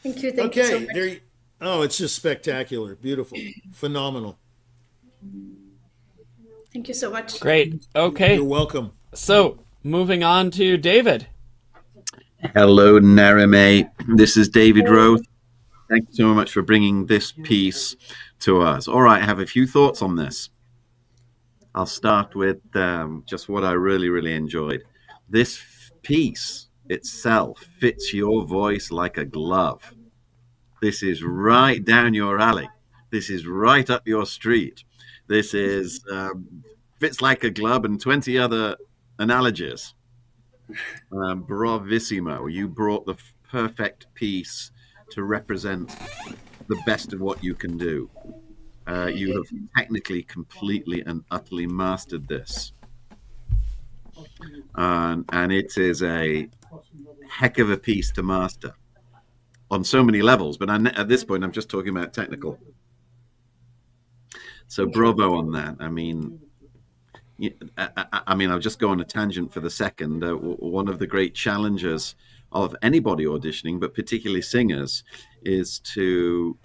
G: Thank you. Thank
D: Okay,
G: you so much.
D: there. Oh, it's just spectacular, beautiful, phenomenal.
G: Thank you so much.
A: Great. Okay.
D: You're welcome.
A: So, moving on to David.
C: Hello, Narame. This is David Rowe. Thank you so much for bringing this piece to us. All right, I have a few thoughts on this. I'll start with just what I really, really enjoyed. This piece itself fits your voice like a glove. This is right down your alley. This is right up your street. This is fits like a glove, and 20 other analogies. Bravissimo. You brought the perfect piece to represent the best of what you can do. You have technically, completely, and utterly mastered this. And it is a heck of a piece to master on so many levels. But at this point, I'm just talking about technical. So bravo on that. I mean, I'll just go on a tangent for the second. One of the great challenges of anybody auditioning, but particularly singers, is to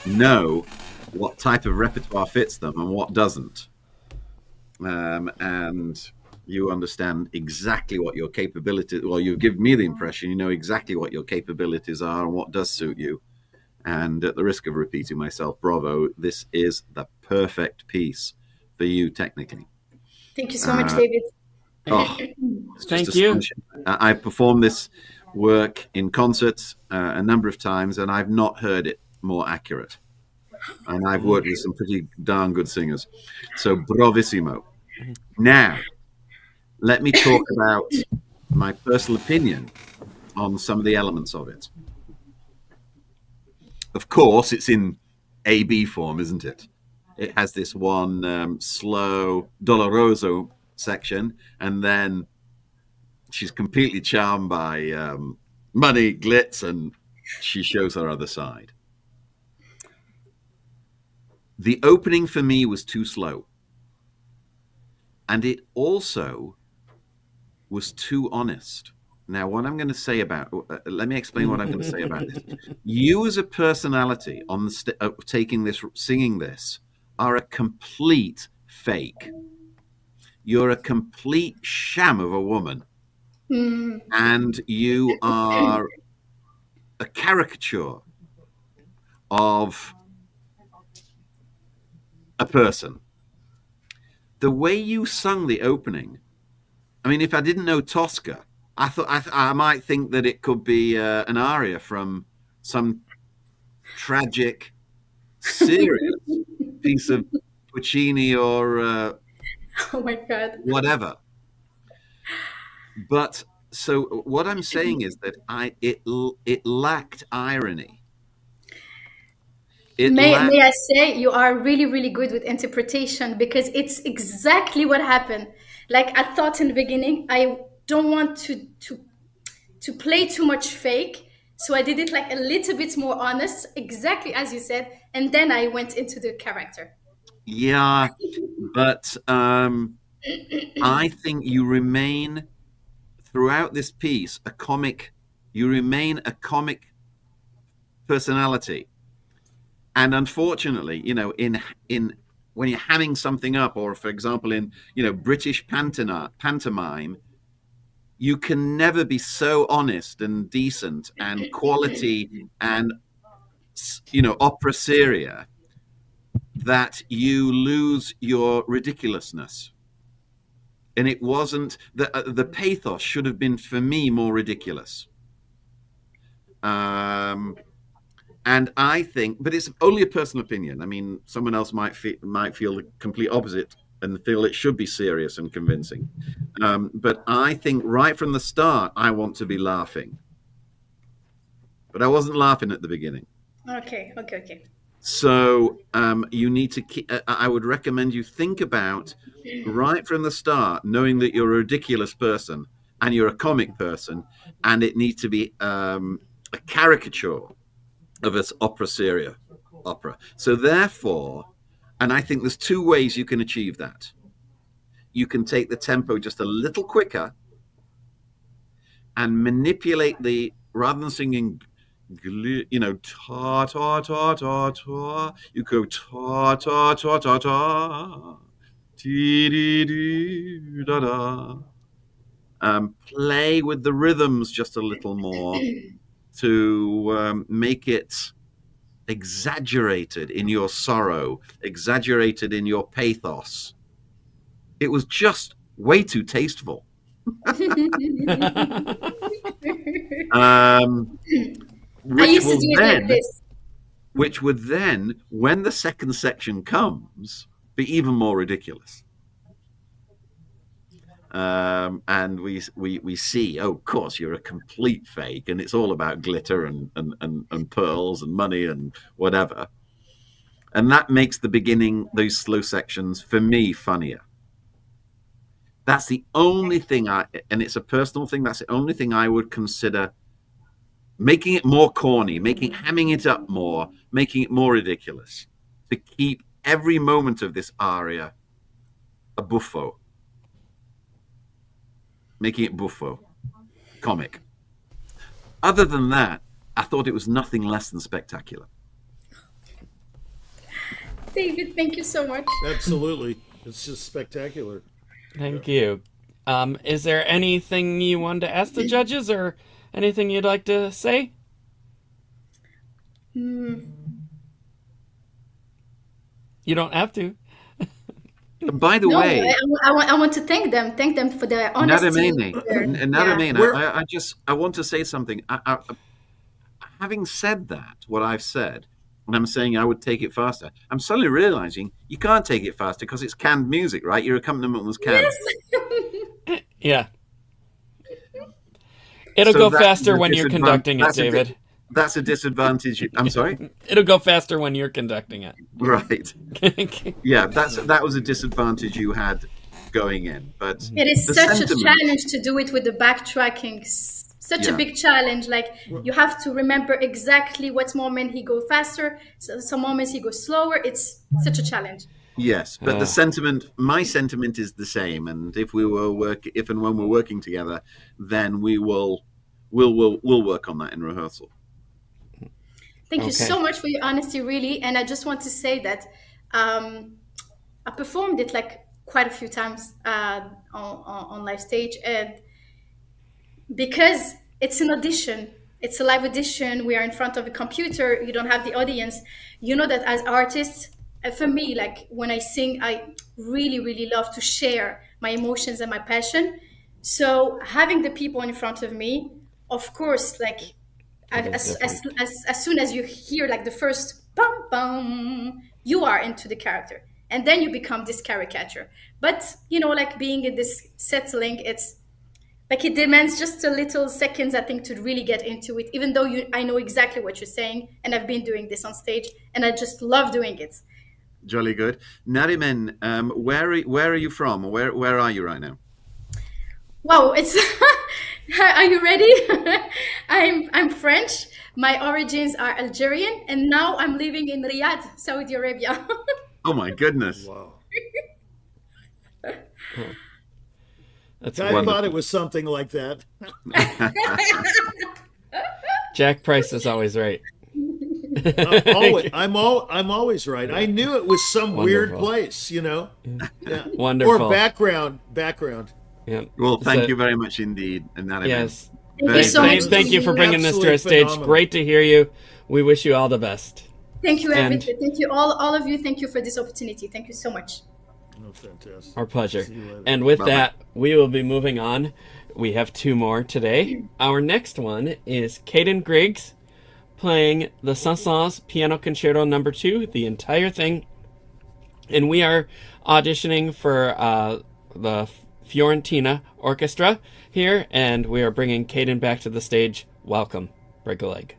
C: know what type of repertoire fits them and what doesn't. And you understand exactly what your capabilities, well, you give me the impression you know exactly what your capabilities are and what does suit you. And at the risk of repeating myself, bravo, this is the perfect piece for you technically.
G: Thank you so much, David.
C: Oh,
A: Thank you.
C: I've performed this work in concerts a number of times, and I've not heard it more accurate. And I've worked with some pretty darn good singers. So bravissimo. Now, let me talk about my personal opinion on some of the elements of it. Of course, it's in A-B form, isn't it? It has this one slow, doloroso section, and then she's completely charmed by money, glitz, and she shows her other side. The opening for me was too slow. And it also was too honest. Now, what I'm going to say about, let me explain what I'm going to say about this. You as a personality on the taking this, singing this, are a complete fake. You're a complete sham of a woman. And you are a caricature of a person. The way you sung the opening, I mean, if I didn't know Tosca, I thought I might think that it could be an aria from some tragic, serious piece of Puccini or
G: oh my God,
C: whatever. But so what I'm saying is that it lacked irony.
G: May I say you are really, really good with interpretation, because it's exactly what happened. Like, I thought in the beginning, I don't want to play too much fake. So I did it like a little bit more honest, exactly as you said. And then I went into the character.
C: Yeah, but I think you remain throughout this piece you remain a comic personality. And unfortunately, you know, in when you're hamming something up, or for example, in, you know, British pantomime, you can never be so honest and decent and quality and, you know, opera seria that you lose your ridiculousness. And it wasn't, the pathos should have been, for me, more ridiculous. And I think, but it's only a personal opinion. I mean, someone else might feel the complete opposite and feel it should be serious and convincing. But I think right from the start, I want to be laughing. But I wasn't laughing at the beginning.
G: Okay.
C: So you need to keep, I would recommend you think about right from the start, knowing that you're a ridiculous person and you're a comic person, and it needs to be a caricature of its opera seria opera. So therefore, and I think there's two ways you can achieve that. You can take the tempo just a little quicker and manipulate rather than singing, you know, ta ta ta ta ta, you go ta ta ta ta ta, dee dee dee da da. Play with the rhythms just a little more to make it exaggerated in your sorrow, exaggerated in your pathos. It was just way too tasteful.
G: I used to do it like this.
C: Which would then, when the second section comes, be even more ridiculous. and we see, oh, of course, you're a complete fake, and it's all about glitter and pearls and money and whatever. And that makes the beginning, those slow sections, for me, funnier. That's the only thing and it's a personal thing, that's the only thing I would consider making it more corny, hamming it up more, making it more ridiculous, to keep every moment of this aria a buffo. Making it buffo, comic. Other than that, I thought it was nothing less than spectacular.
G: David, thank you so much.
D: Absolutely. It's just spectacular.
A: Thank you. Is there anything you wanted to ask the judges or anything you'd like to say? You don't have to.
C: By the way,
G: I want to thank them for their honesty.
C: I want to say something. Having said that, what I've said, and I'm saying I would take it faster, I'm suddenly realizing you can't take it faster because it's canned music, right? Your accompaniment was canned.
G: Yes.
A: Yeah. It'll go faster when you're conducting it, David.
C: That's a disadvantage. I'm sorry?
A: It'll go faster when you're conducting it.
C: Right. Yeah, that was a disadvantage you had going in. But
G: it is such a challenge to do it with the backtracking. Such a big challenge. Like, you have to remember exactly what moment he goes faster, some moments he goes slower. It's such a challenge.
C: Yes, but my sentiment is the same. And if and when we're working together, then we'll work on that in rehearsal.
G: Thank you so much for your honesty, really. And I just want to say that I performed it like quite a few times on live stage, and because it's an audition, it's a live audition, we are in front of a computer, you don't have the audience. You know that as artists, for me, like when I sing, I really, really love to share my emotions and my passion. So having the people in front of me, of course, like as soon as you hear like the first bum bum, you are into the character, and then you become this caricature. But like being in this settling, it's like it demands just a little seconds, I think, to really get into it, even though I know exactly what you're saying, and I've been doing this on stage, and I just love doing it.
C: Jolly good. Nariman, where are you from? Where are you right now?
G: Wow, it's are you ready? I'm French. My origins are Algerian, and now I'm living in Riyadh, Saudi Arabia.
C: Oh my goodness.
D: Wow.
A: That's
D: I thought it was something like that.
A: Jack Price is always right.
D: I'm always right. I knew it was some weird place, Yeah.
A: Wonderful.
D: Or background.
A: Yeah.
C: Well, thank you very much indeed. And that
A: yes.
G: Thank
A: you for bringing this to our stage.
D: Phenomenal.
A: Great to hear you. We wish you all the best.
G: Thank you, everyone. Thank you, all of you. Thank you for this opportunity. Thank you so much.
D: Oh, fantastic.
A: Our pleasure. And with that, we will be moving on. We have two more today. Our next one is Caden Griggs playing the Saint-Saëns Piano Concerto No. 2, the entire thing. And we are auditioning for the Fiorentina Orchestra here, and we are bringing Caden back to the stage. Welcome. Break a leg.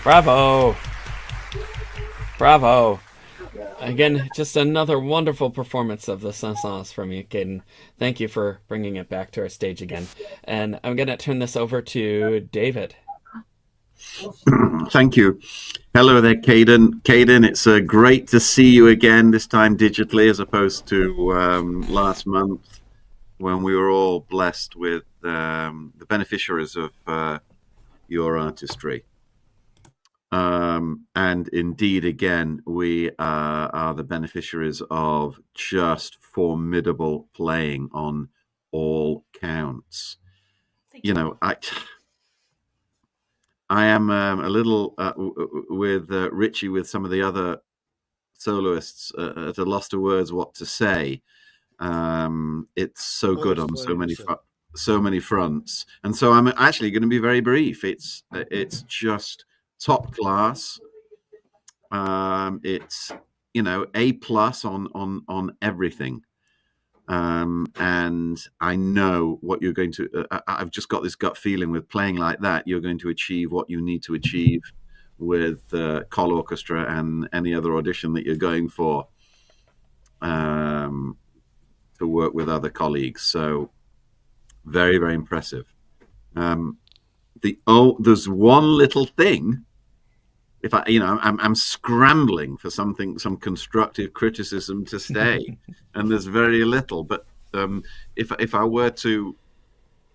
A: Bravo. Bravo. Again, just another wonderful performance of the Saint-Saëns from you, Caden. Thank you for bringing it back to our stage again. And I'm going to turn this over to David.
C: Thank you. Hello there, Caden. Caden, it's great to see you again, this time digitally as opposed to last month when we were all blessed with the beneficiaries of your artistry. And indeed, again, we are the beneficiaries of just formidable playing on all counts. You know, I am a little with Richie, with some of the other soloists, at a loss of words what to say. It's so good on so many fronts, and so I'm actually going to be very brief. It's just top class. It's A+ on everything. And I know what you're going to. I've just got this gut feeling with playing like that, you're going to achieve what you need to achieve with ColORCHESTRA and any other audition that you're going for, to work with other colleagues. So very, very impressive. There's one little thing. If I'm scrambling for some constructive criticism to stay, and there's very little. But if I were to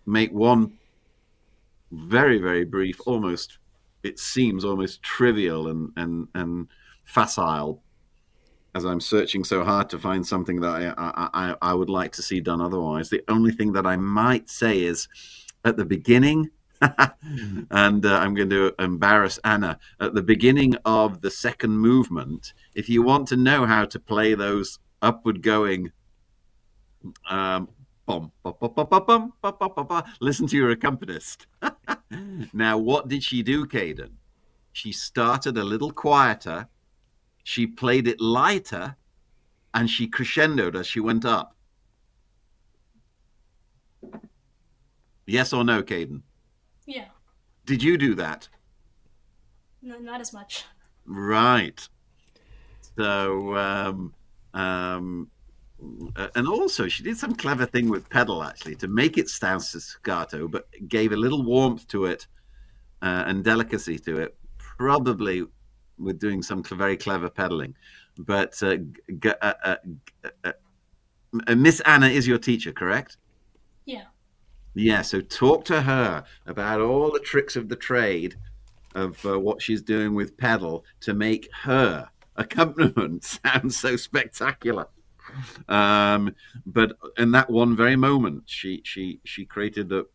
C: make one very, very brief, it seems almost trivial and facile, as I'm searching so hard to find something that I would like to see done otherwise. The only thing that I might say is at the beginning. And I'm going to embarrass Anna. At the beginning of the second movement, if you want to know how to play those upward going, listen to your accompanist. Now, what did she do, Caden? She started a little quieter, she played it lighter, and she crescendoed as she went up. Yes or no, Caden?
F: Yeah.
C: Did you do that?
F: No, not as much.
C: Right. So, and also she did some clever thing with pedal, actually, to make it sound staccato, but gave a little warmth to it and delicacy to it, probably with doing some very clever pedaling. But Miss Anna is your teacher, correct?
F: Yeah.
C: Yeah, so talk to her about all the tricks of the trade of what she's doing with pedal to make her accompaniment sound so spectacular. But in that one very moment, she created a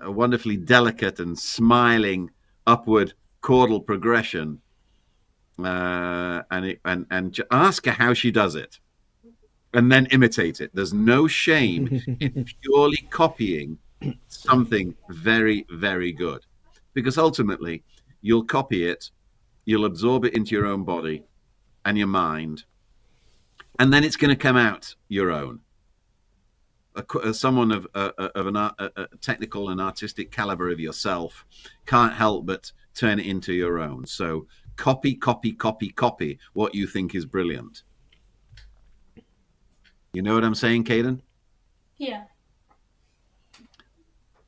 C: wonderfully delicate and smiling upward chordal progression, and ask her how she does it. And then imitate it. There's no shame in purely copying something very, very good. Because ultimately, you'll copy it, you'll absorb it into your own body and your mind, and then it's going to come out your own. Someone of a technical and artistic caliber of yourself can't help but turn it into your own. So copy what you think is brilliant. You know what I'm saying, Caden?
F: Yeah.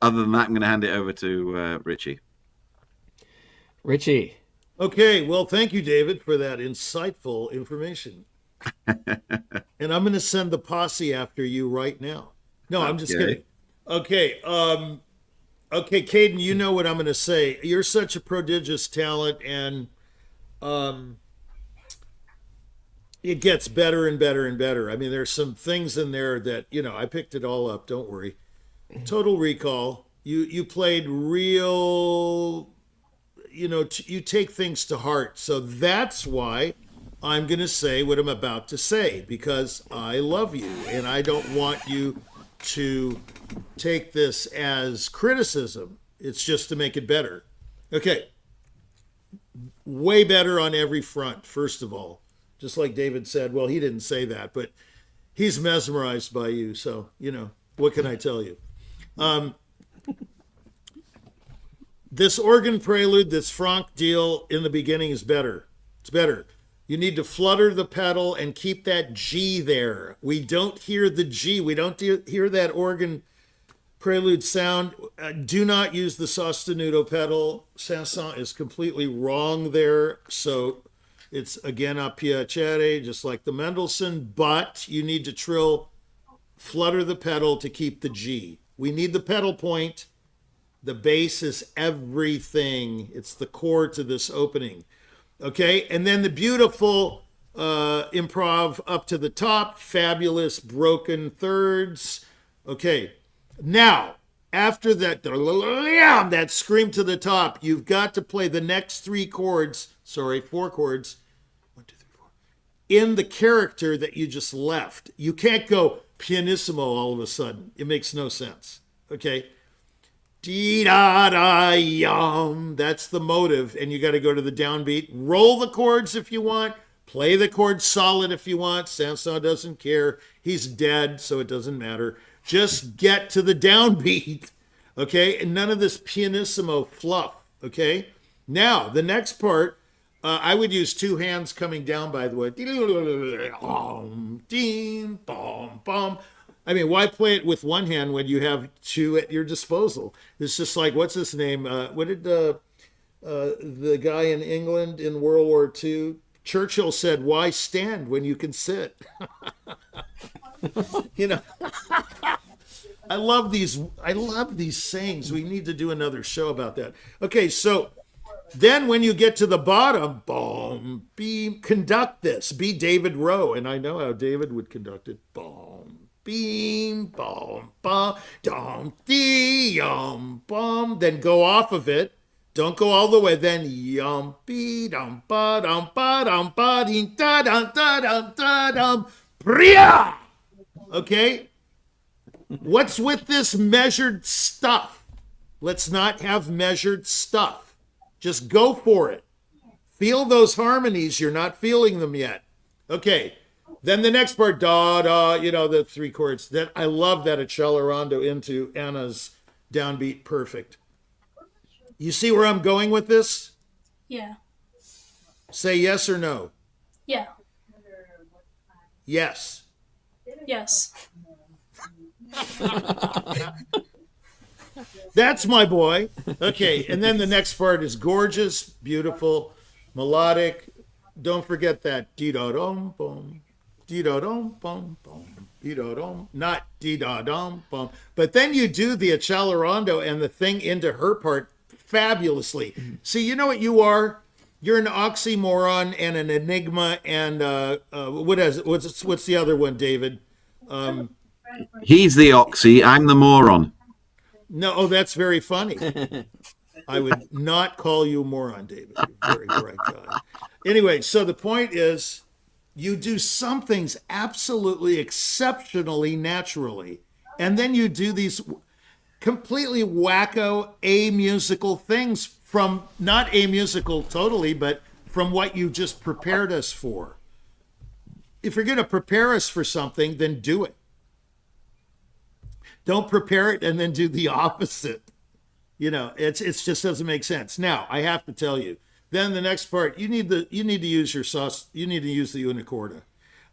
C: Other than that, I'm going to hand it over to Richie.
A: Richie.
D: Okay, well, thank you, David, for that insightful information. And I'm going to send the posse after you right now. No, I'm just kidding. Okay, okay, Caden, you know what I'm going to say. You're such a prodigious talent, and it gets better and better and better. I mean, there's some things in there that, I picked it all up. Don't worry. Total Recall. You played real, you take things to heart. So that's why I'm going to say what I'm about to say, because I love you and I don't want you to take this as criticism. It's just to make it better. Okay. Way better on every front, first of all. Just like David said, well, he didn't say that, but he's mesmerized by you. So, what can I tell you? this organ prelude, this Franck deal in the beginning is better. It's better. You need to flutter the pedal and keep that G there. We don't hear the G. We don't hear that organ prelude sound. Do not use the sostenuto pedal. Saint-Saëns is completely wrong there. So it's again a piacere, just like the Mendelssohn, but you need to flutter the pedal to keep the G. We need the pedal point. The bass is everything. It's the core to this opening. Okay, and then the beautiful improv up to the top, fabulous broken thirds. Okay, now, after that scream to the top, you've got to play the next four chords, 1, 2, 3, 4, in the character that you just left. You can't go pianissimo all of a sudden. It makes no sense. Okay? Dee-da-da-yum. That's the motive, and you got to go to the downbeat. Roll the chords if you want. Play the chords solid if you want. Saint-Saëns doesn't care. He's dead, so it doesn't matter. Just get to the downbeat, okay? And none of this pianissimo fluff, okay? Now, the next part, I would use two hands coming down, by the way. I mean, why play it with one hand when you have two at your disposal? It's just like, what's his name? What did the guy in England in World War II? Churchill said, "Why stand when you can sit?" You know, I love these sayings. We need to do another show about that. Okay, so then when you get to the bottom, boom, conduct this. Be David Rowe, and I know how David would conduct it. Boom. Beam, bum, bum, dum, dee, yum, bum. Then go off of it. Don't go all the way. Then yum, be, dum, ba, dum, dee, da, dum, da, dum, da, dum, priya. Okay? What's with this measured stuff? Let's not have measured stuff. Just go for it. Feel those harmonies. You're not feeling them yet. Okay. Then the next part, da, da, you know, the three chords. That I love that accelerando into Anna's downbeat perfect. You see where I'm going with this?
F: Yeah.
D: Say yes or no.
F: Yeah.
D: Yes.
F: Yes.
D: That's my boy. Okay, and then the next part is gorgeous, beautiful, melodic. Don't forget that dee-da-dum, boom. Dee-da-dum-bum-bum, dee-da-dum, not dee-da-dum-bum. But then you do the accelerando and the thing into her part fabulously. See, you know what you are? You're an oxymoron and an enigma and what's the other one, David?
C: He's the oxy, I'm the moron.
D: No, oh, that's very funny. I would not call you a moron, David. You're a very bright guy. Anyway, so the point is, you do some things absolutely exceptionally naturally, and then you do these completely wacko amusical things from, not amusical totally, but from what you just prepared us for. If you're going to prepare us for something, then do it. Don't prepare it and then do the opposite. You know, it's just doesn't make sense. Now, I have to tell you, then the next part, you need to use your sauce. You need to use the unicorda.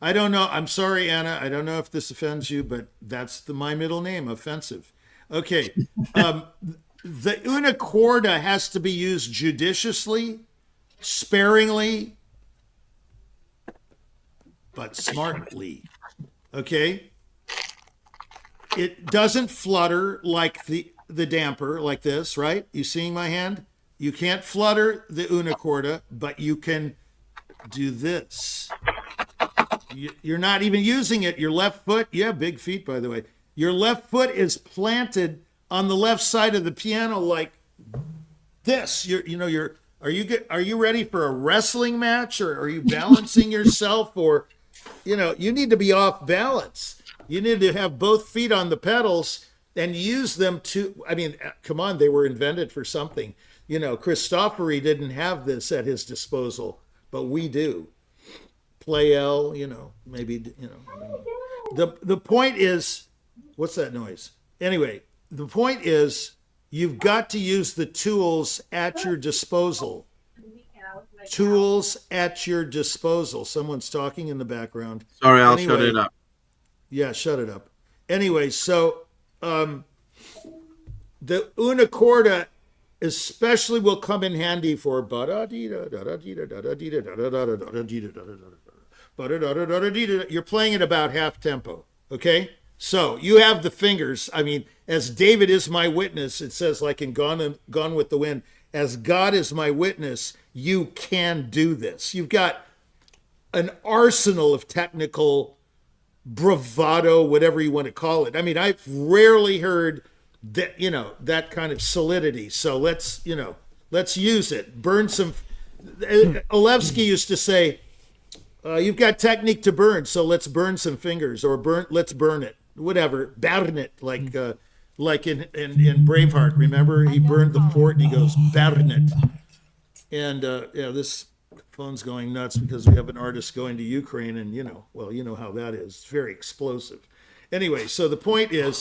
D: I don't know. I'm sorry, Anna. I don't know if this offends you, but that's my middle name, offensive. Okay. The unicorda has to be used judiciously, sparingly, but smartly. Okay. It doesn't flutter like the damper like this, right? You seeing my hand? You can't flutter the unicorda, but you can do this. You're not even using it. Your left foot, you have big feet, by the way. Your left foot is planted on the left side of the piano like this. Are you ready for a wrestling match, or are you balancing yourself, or you need to be off balance. You need to have both feet on the pedals and use them to, I mean, come on, they were invented for something. Cristofori didn't have this at his disposal, but we do. Play L, maybe, The point is, what's that noise? Anyway, the point is, You've got to use the tools at your disposal. Tools at your disposal. Someone's talking in the background.
C: Sorry, I'll
D: Anyway,
C: shut it up.
D: Yeah, shut it up. Anyway, so the una corda especially will come in handy for you're playing at about half tempo, okay? So you have the fingers. I mean, as David is my witness, it says like in Gone with the Wind, as God is my witness, you can do this. You've got an arsenal of technical bravado, whatever you want to call it. I mean, I've rarely heard that, that kind of solidity. So let's use it. Burn some. Olevsky used to say, you've got technique to burn, so let's burn some fingers, or let's burn it, whatever, burn it, like in Braveheart. Remember, he burned the fort and he goes, burn it. And this phone's going nuts because we have an artist going to Ukraine, and you know how that is. It's very explosive. Anyway, so the point is,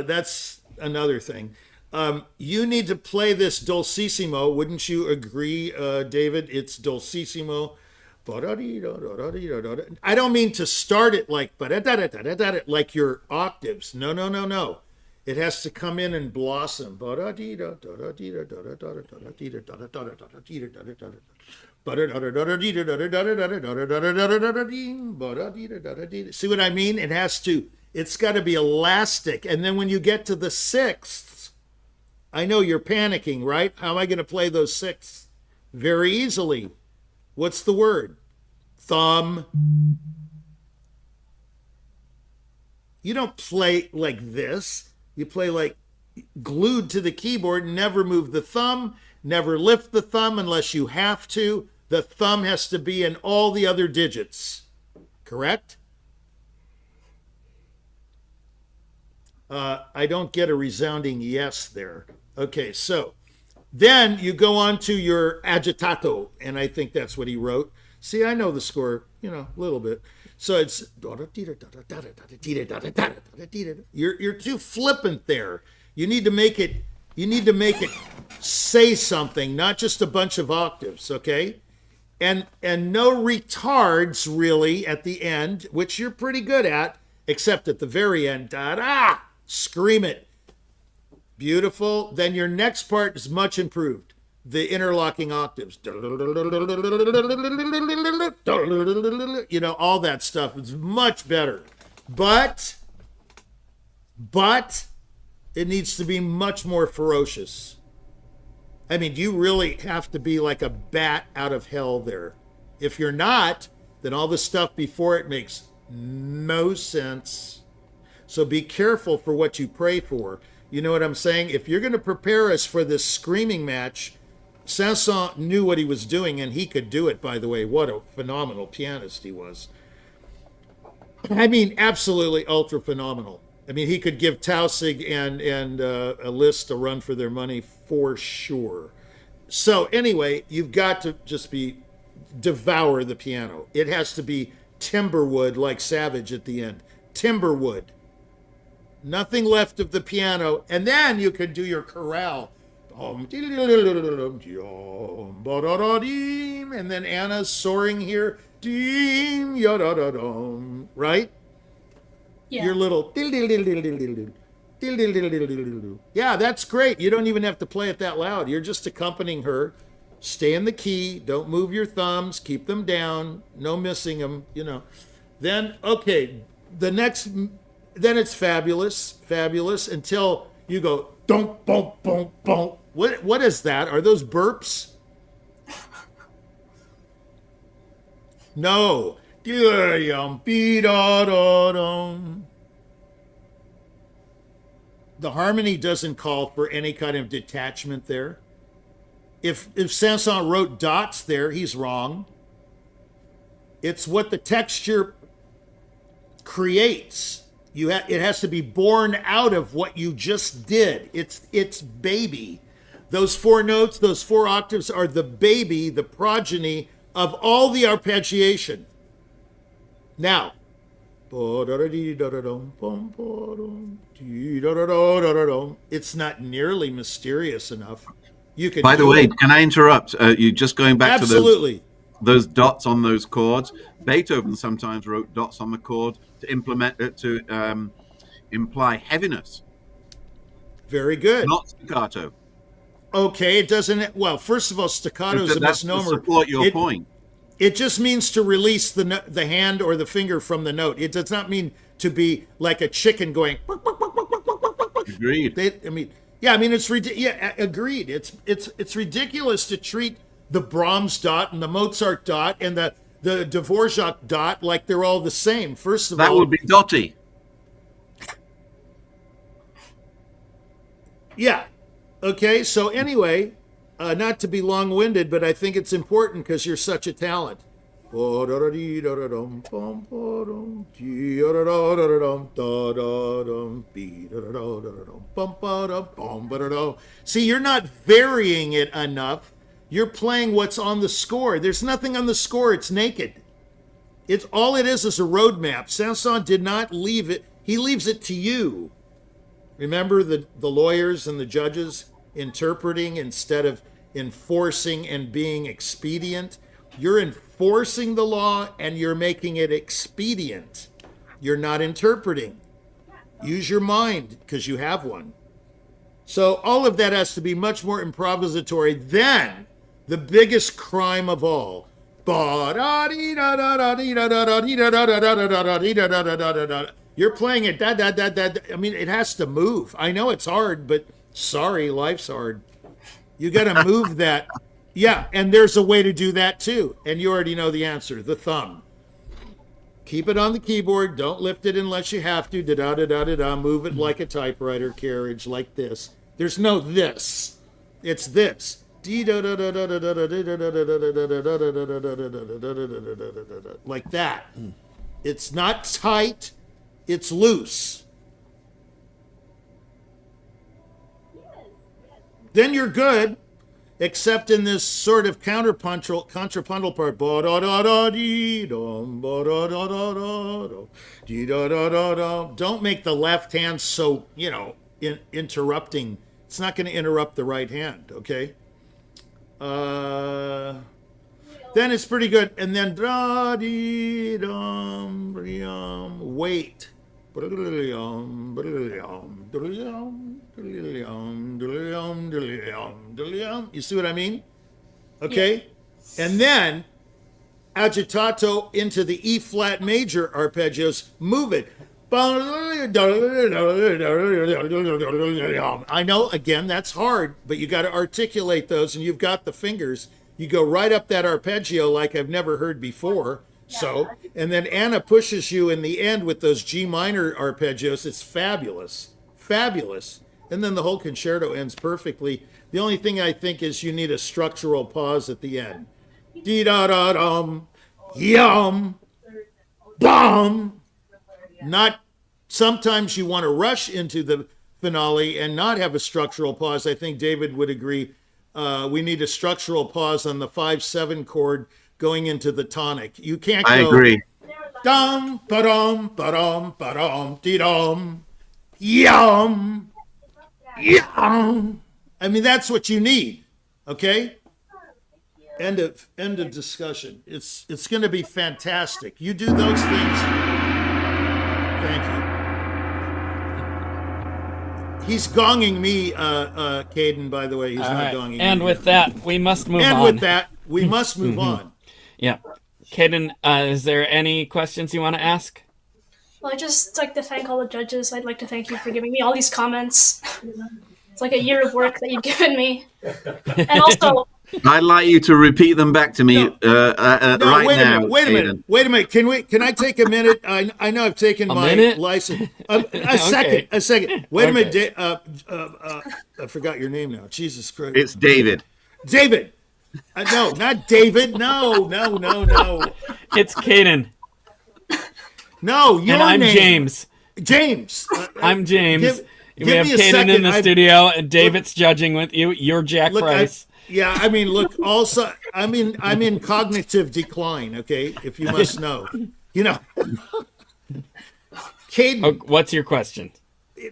D: that's another thing. You need to play this dolcissimo. Wouldn't you agree, David? It's dolcissimo. I don't mean to start it like your octaves. No. It has to come in and blossom. See what I mean? It's got to be elastic. And then when you get to the sixths, I know you're panicking, right? How am I going to play those sixths? Very easily. What's the word? Thumb. You don't play like this. You play like glued to the keyboard, never move the thumb, never lift the thumb unless you have to. The thumb has to be in all the other digits. Correct? I don't get a resounding yes there. Okay, so then you go on to your agitato, and I think that's what he wrote. See, I know the score, a little bit. So it's you're too flippant there. You need to make it say something, not just a bunch of octaves, okay? And no retards really at the end, which you're pretty good at, except at the very end. Da-da! Scream it. Beautiful. Then your next part is much improved. The interlocking octaves. All that stuff is much better. But it needs to be much more ferocious. I mean, you really have to be like a bat out of hell there. If you're not, then all the stuff before it makes no sense. So be careful for what you pray for. You know what I'm saying? If you're going to prepare us for this screaming match, Saint-Saëns knew what he was doing, and he could do it, by the way. What a phenomenal pianist he was. I mean, absolutely ultra phenomenal. I mean, he could give Tausig and Liszt a run for their money for sure. So anyway, you've got to just devour the piano. It has to be timberwood like Savage at the end. Timberwood. Nothing left of the piano. And then you can do your chorale. And then Anna's soaring here. Right?
F: Yeah.
D: Your little. Yeah, that's great. You don't even have to play it that loud. You're just accompanying her. Stay in the key. Don't move your thumbs. Keep them down. No missing them, Then, okay, then it's fabulous until you go, don't, boom, boom, boom. What is that? Are those burps? No. The harmony doesn't call for any kind of detachment there. If Saint-Saëns wrote dots there, he's wrong. It's what the texture creates. It has to be born out of what you just did. It's baby. Those four notes, those four octaves are the baby, the progeny of all the arpeggiation. Now, It's not nearly mysterious enough. You can.
C: By the way, can I interrupt? You just going back
D: absolutely
C: to those dots on those chords. Beethoven sometimes wrote dots on the chord to imply heaviness.
D: Very good.
C: Not staccato.
D: Okay, it doesn't. Well, first of all, staccato is a misnomer.
C: To support your point.
D: It just means to release the hand or the finger from the note. It does not mean to be like a chicken going.
C: Agreed.
D: It's agreed. It's ridiculous to treat the Brahms dot and the Mozart dot and the Dvorak dot like they're all the same. First of all,
C: that would be dotty.
D: Yeah. Okay. So anyway. Not to be long-winded, but I think it's important because you're such a talent. See, you're not varying it enough. You're playing what's on the score. There's nothing on the score. It's naked. It's all it is a roadmap. Saint-Saëns did not leave it. He leaves it to you. Remember the lawyers and the judges interpreting instead of enforcing and being expedient? You're enforcing the law and you're making it expedient. You're not interpreting. Use your mind because you have one. So all of that has to be much more improvisatory than the biggest crime of all. You're playing it. I mean, it has to move. I know it's hard, but sorry, life's hard. You got to move that. Yeah, and there's a way to do that too. And you already know the answer, the thumb. Keep it on the keyboard. Don't lift it unless you have to. Da-da-da-da-da-da. Move it like a typewriter carriage, like this. There's no this. It's this. Like that. It's not tight. It's loose. Then you're good, except in this sort of contrapuntal part. Don't make the left hand so, interrupting. It's not going to interrupt the right hand, okay? Then it's pretty good. And then wait. You see what I mean? Okay? Yeah. And then agitato into the E flat major arpeggios. Move it. I know, again, that's hard, but you got to articulate those, and you've got the fingers. You go right up that arpeggio like I've never heard before. So, and then Anna pushes you in the end with those G minor arpeggios. It's fabulous. Fabulous. And then the whole concerto ends perfectly. The only thing I think is you need a structural pause at the end. Dee-da-da-dum, yum, bum. Not, sometimes you want to rush into the finale and not have a structural pause. I think David would agree. We need a structural pause on the 5/7 chord going into the tonic. You can't go.
C: I agree.
D: Dum, ba-dum, ba-dum, ba-dum, dee-dum, yum, yum. I mean, that's what you need. Okay? End of discussion. It's going to be fantastic. You do those things. Thank you. He's gonging me, Caden, by the way. He's not gonging me.
A: And with that, we must move on.
D: And with that, we must move on.
A: Yeah. Caden, is there any questions you want to ask?
F: Well, I'd just like to thank all the judges. I'd like to thank you for giving me all these comments. It's like a year of work that you've given me. And also...
C: I'd like you to repeat them back to me right now.
D: Wait a minute. Can I take a minute? I know I've taken my license. A second. Wait a minute. I forgot your name now. Jesus Christ.
C: It's David.
D: David. No, not David. No.
A: It's Caden.
D: No, your
A: and I'm
D: name.
A: James.
D: James.
A: I'm James.
D: We
A: have Caden in the studio, and David's judging with you. You're Jack Price.
D: I mean, look, also, I'm in cognitive decline, okay, if you must know. Caden.
A: Oh, what's your question?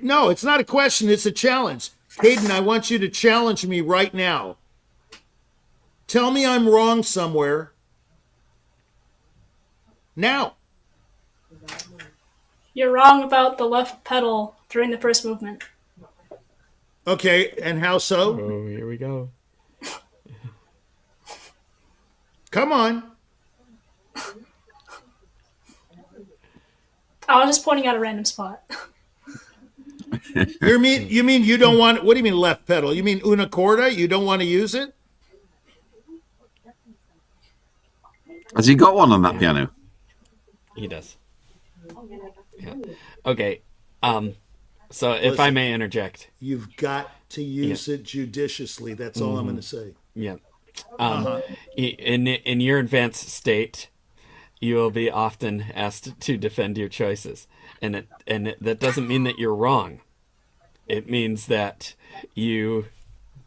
D: No, it's not a question. It's a challenge. Caden, I want you to challenge me right now. Tell me I'm wrong somewhere. Now.
H: You're wrong about the left pedal during the first movement.
D: Okay, and how so?
A: Oh, here we go.
D: Come on.
H: I was just pointing out a random spot.
D: You mean you don't want, what do you mean left pedal? You mean una corda? You don't want to use it?
C: Has he got one on that piano?
A: He does. Yeah. Okay. So if I may interject.
D: You've got to use it judiciously. That's all I'm going to say.
A: Yeah. In your advanced state, you will be often asked to defend your choices, and that doesn't mean that you're wrong. It means that you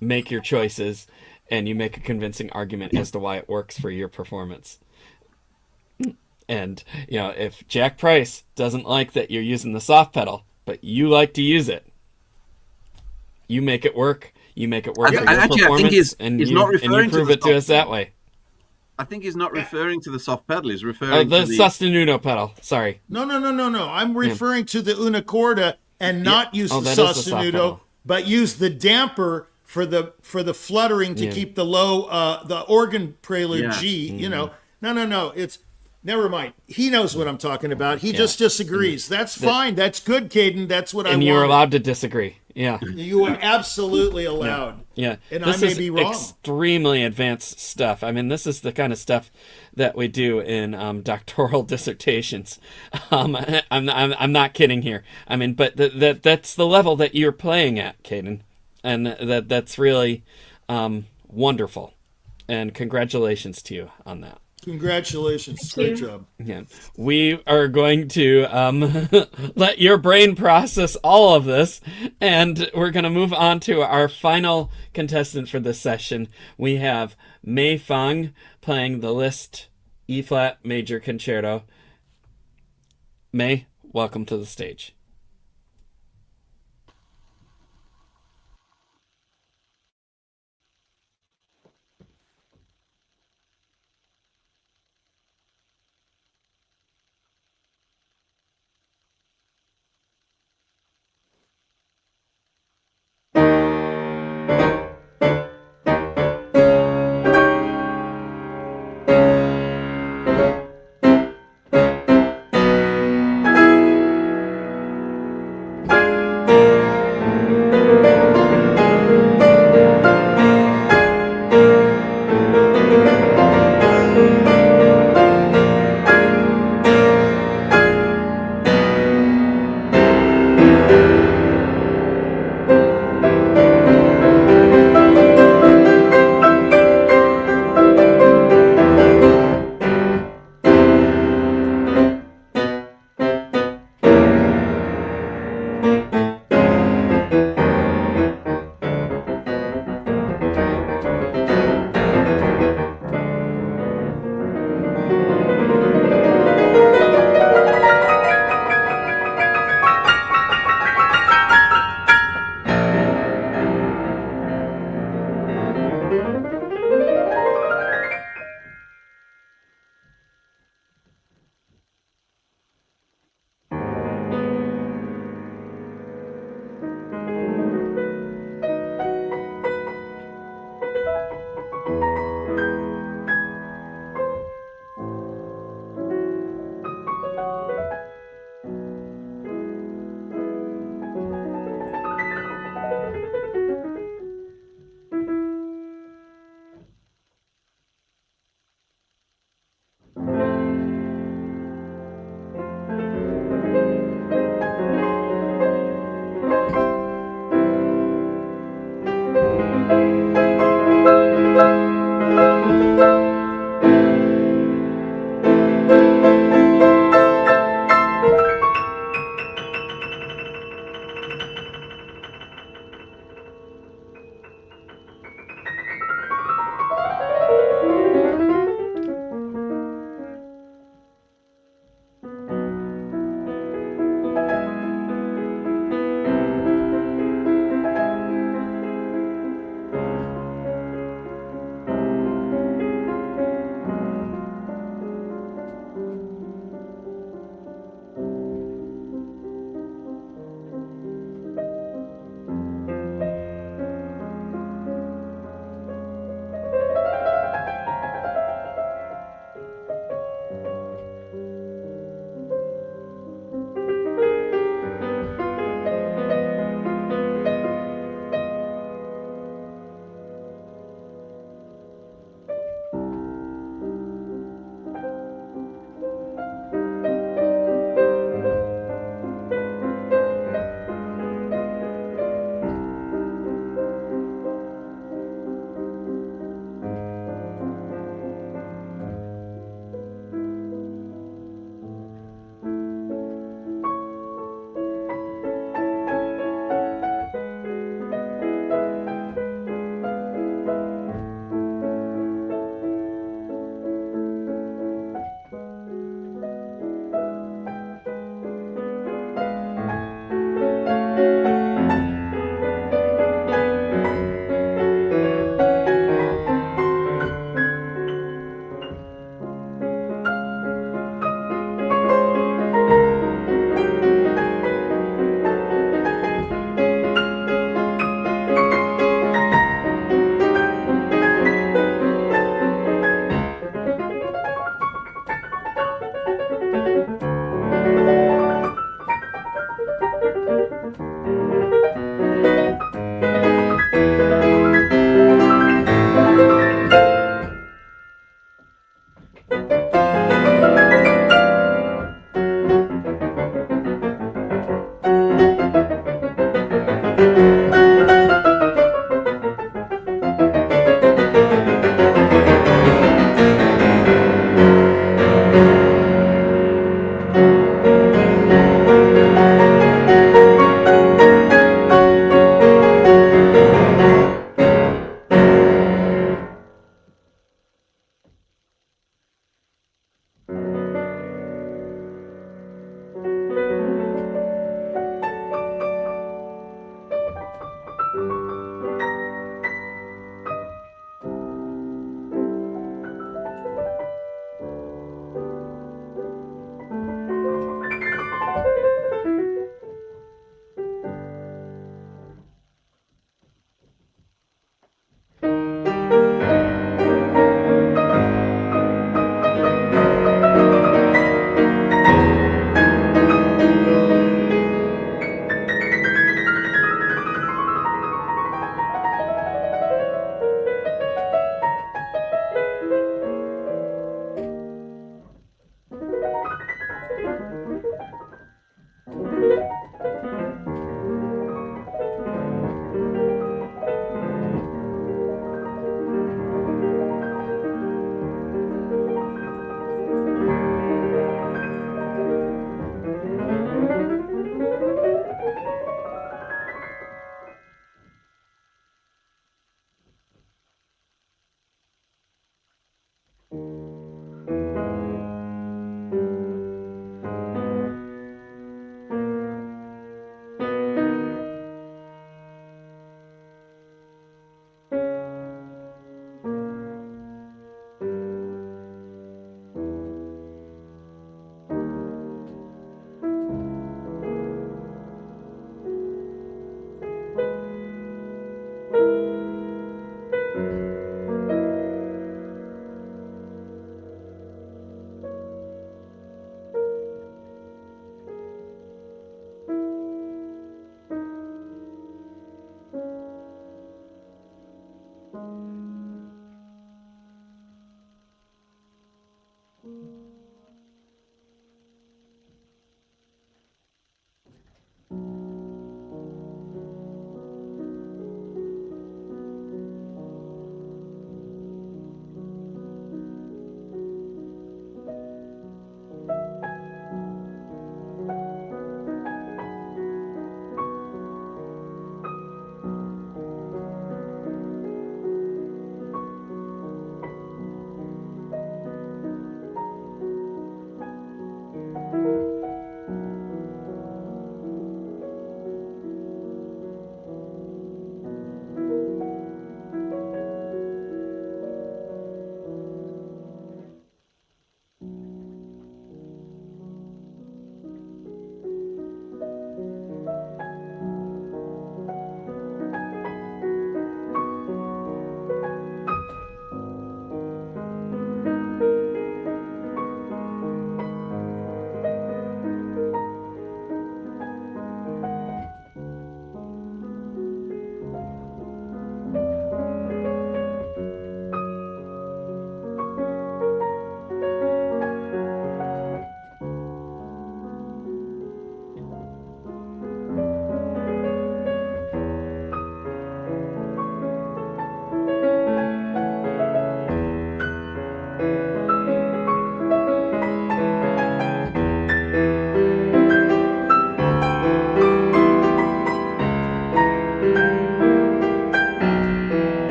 A: make your choices and you make a convincing argument as to why it works for your performance. And if Jack Price doesn't like that you're using the soft pedal, but you like to use it, you make it work. You make it work for your performance,
C: I think he's not referring
A: and you prove
C: to
A: it to us that way.
C: I think he's not referring to the soft pedal. He's referring
A: the
C: to the
A: sostenuto pedal. Sorry.
D: No. I'm referring to the una corda and not use the sostenuto, but use the damper for the fluttering to keep the low the organ prelude G. No. It's never mind. He knows what I'm talking about. He just disagrees. That's fine. That's good, Caden. That's what I want.
A: And you're allowed to disagree. Yeah.
D: You are absolutely allowed.
A: Yeah.
D: And
A: this
D: I may be wrong.
A: Extremely advanced stuff. I mean, this is the kind of stuff that we do in doctoral dissertations. I'm not kidding here. I mean, but that's the level that you're playing at, Caden. And that's really wonderful. And congratulations to you on that.
D: Congratulations. Great job.
A: Yeah. We are going to let your brain process all of this, and we're going to move on to our final contestant for this session. We have Mei Fang playing the Liszt E-flat Major Concerto. Mei, welcome to the stage.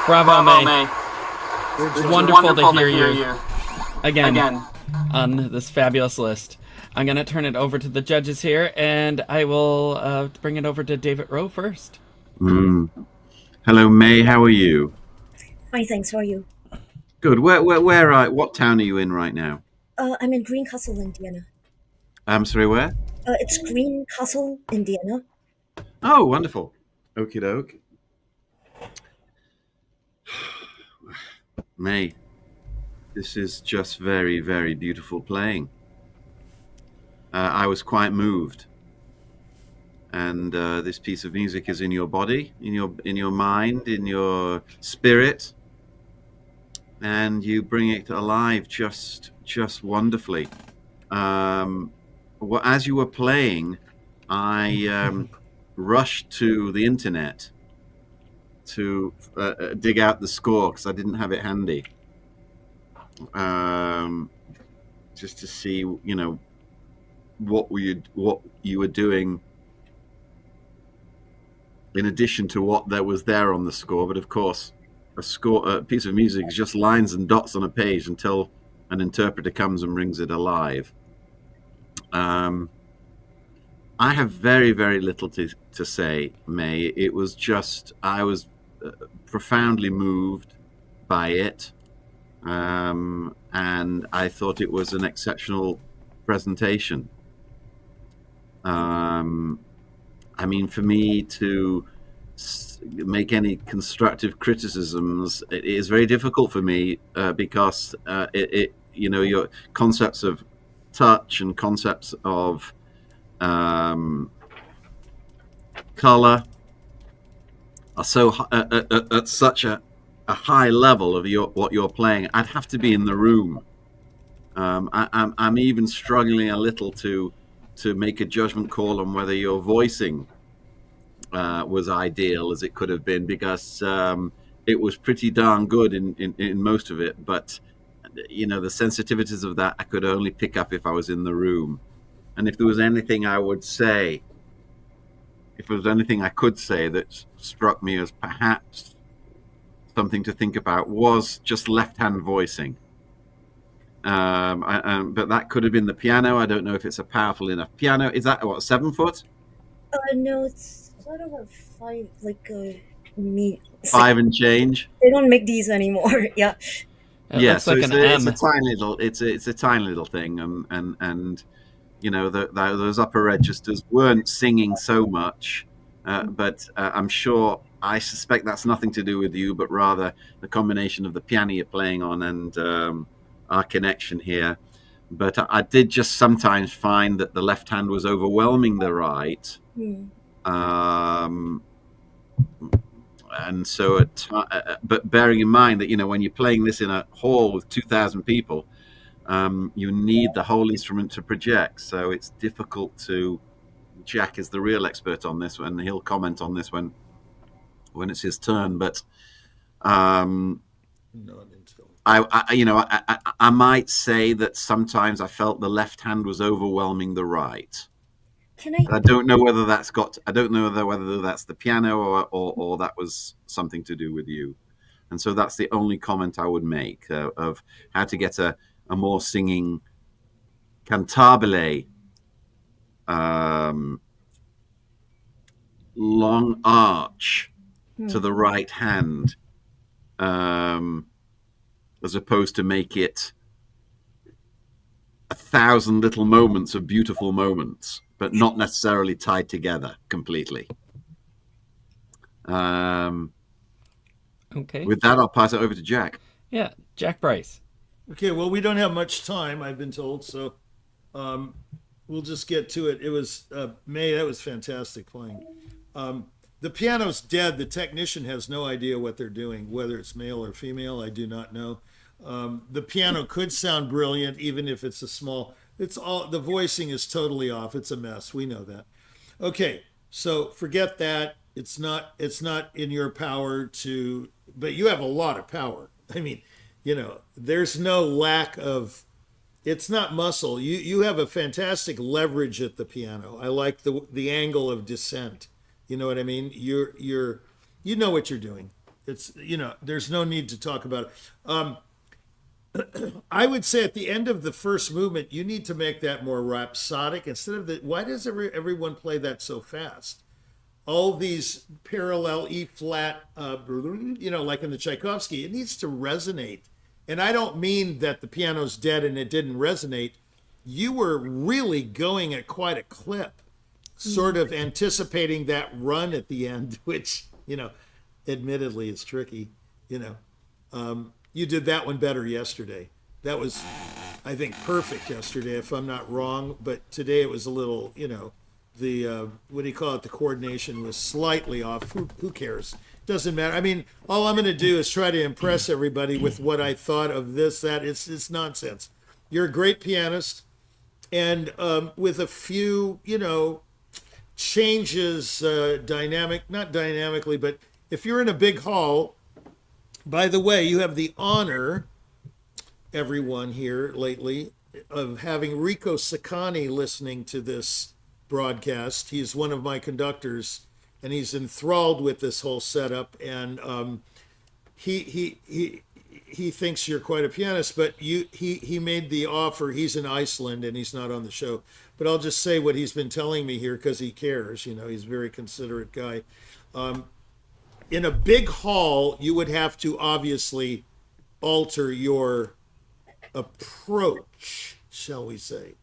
A: Bravo, May.
I: It's
A: Wonderful to hear you again on this fabulous list. I'm going to turn it over to the judges here, and I will bring it over to David Rowe first.
C: Hello, May. How are you?
I: Fine, thanks. How are you?
C: Good. What town are you in right now?
I: I'm in Greencastle, Indiana.
C: I'm sorry, where?
I: It's Greencastle, Indiana.
C: Oh, wonderful. Okie doke. May, this is just very, very beautiful playing. I was quite moved. And this piece of music is in your body, in your mind, in your spirit, and you bring it alive just wonderfully. As you were playing, I rushed to the internet to dig out the score because I didn't have it handy, just to see, what you were doing in addition to what there was there on the score. But of course, a piece of music is just lines and dots on a page until an interpreter comes and brings it alive. I have very, very little to say, May. It was just, I was profoundly moved by it, and I thought it was an exceptional presentation. I mean, for me to make any constructive criticisms, it is very difficult for me because your concepts of touch and concepts of color are so at such a high level of what you're playing. I'd have to be in the room. I'm even struggling a little to make a judgment call on whether your voicing was ideal as it could have been, because it was pretty darn good in most of it. But the sensitivities of that I could only pick up if I was in the room. And if there was anything I could say that struck me as perhaps something to think about, was just left-hand voicing. But that could have been the piano. I don't know if it's a powerful enough piano. Is that 7 foot?
I: No, it's sort of a 5, like
C: five and change.
I: They don't make these anymore. Yeah.
A: Yeah,
C: So
A: like
C: it's a tiny little. It's a tiny little thing, and those upper registers weren't singing so much, but I'm sure. I suspect that's nothing to do with you, but rather the combination of the piano you're playing on and our connection here. But I did just sometimes find that the left hand was overwhelming the right. And so, but bearing in mind that, when you're playing this in a hall with 2,000 people, you need the whole instrument to project. So it's difficult to. Jack is the real expert on this, and he'll comment on this when it's his turn. But I might say that sometimes I felt the left hand was overwhelming the right. I don't know whether that's whether that's the piano or that was something to do with you. And so that's the only comment I would make of how to get a more singing cantabile, long arch to the right hand, as opposed to make it 1,000 little moments of beautiful moments, but not necessarily tied together completely.
A: Okay.
C: With that, I'll pass it over to Jack.
A: Yeah, Jack Bryce.
D: Okay, well, we don't have much time, I've been told, so we'll just get to it. It was, May, that was fantastic playing. The piano's dead. The technician has no idea what they're doing, whether it's male or female, I do not know. The piano could sound brilliant, even if it's the voicing is totally off. It's a mess. We know that. Okay, so forget that. It's not in your power to, but you have a lot of power. I mean, there's no lack of, it's not muscle. You have a fantastic leverage at the piano. I like the angle of descent. You know what I mean? You know what you're doing. It's, there's no need to talk about it. I would say at the end of the first movement, you need to make that more rhapsodic instead of why does everyone play that so fast? all these parallel E flat, like in the Tchaikovsky, it needs to resonate. And I don't mean that the piano's dead and it didn't resonate. You were really going at quite a clip, sort of anticipating that run at the end, which, admittedly is tricky. You did that one better yesterday. That was, I think, perfect yesterday, if I'm not wrong. But today it was a little, the what do you call it? The coordination was slightly off. Who cares? Doesn't matter. I mean, all I'm going to do is try to impress everybody with what I thought of this, that. It's nonsense. You're a great pianist, and with a few, changes, not dynamically, but if you're in a big hall, by the way, you have the honor, everyone here lately, of having Rico Saccani listening to this broadcast. He's one of my conductors, and he's enthralled with this whole setup. And he thinks you're quite a pianist, but he made the offer. He's in Iceland and he's not on the show. But I'll just say what he's been telling me here because he cares. He's a very considerate guy. In a big hall, you would have to obviously alter your approach, shall we say.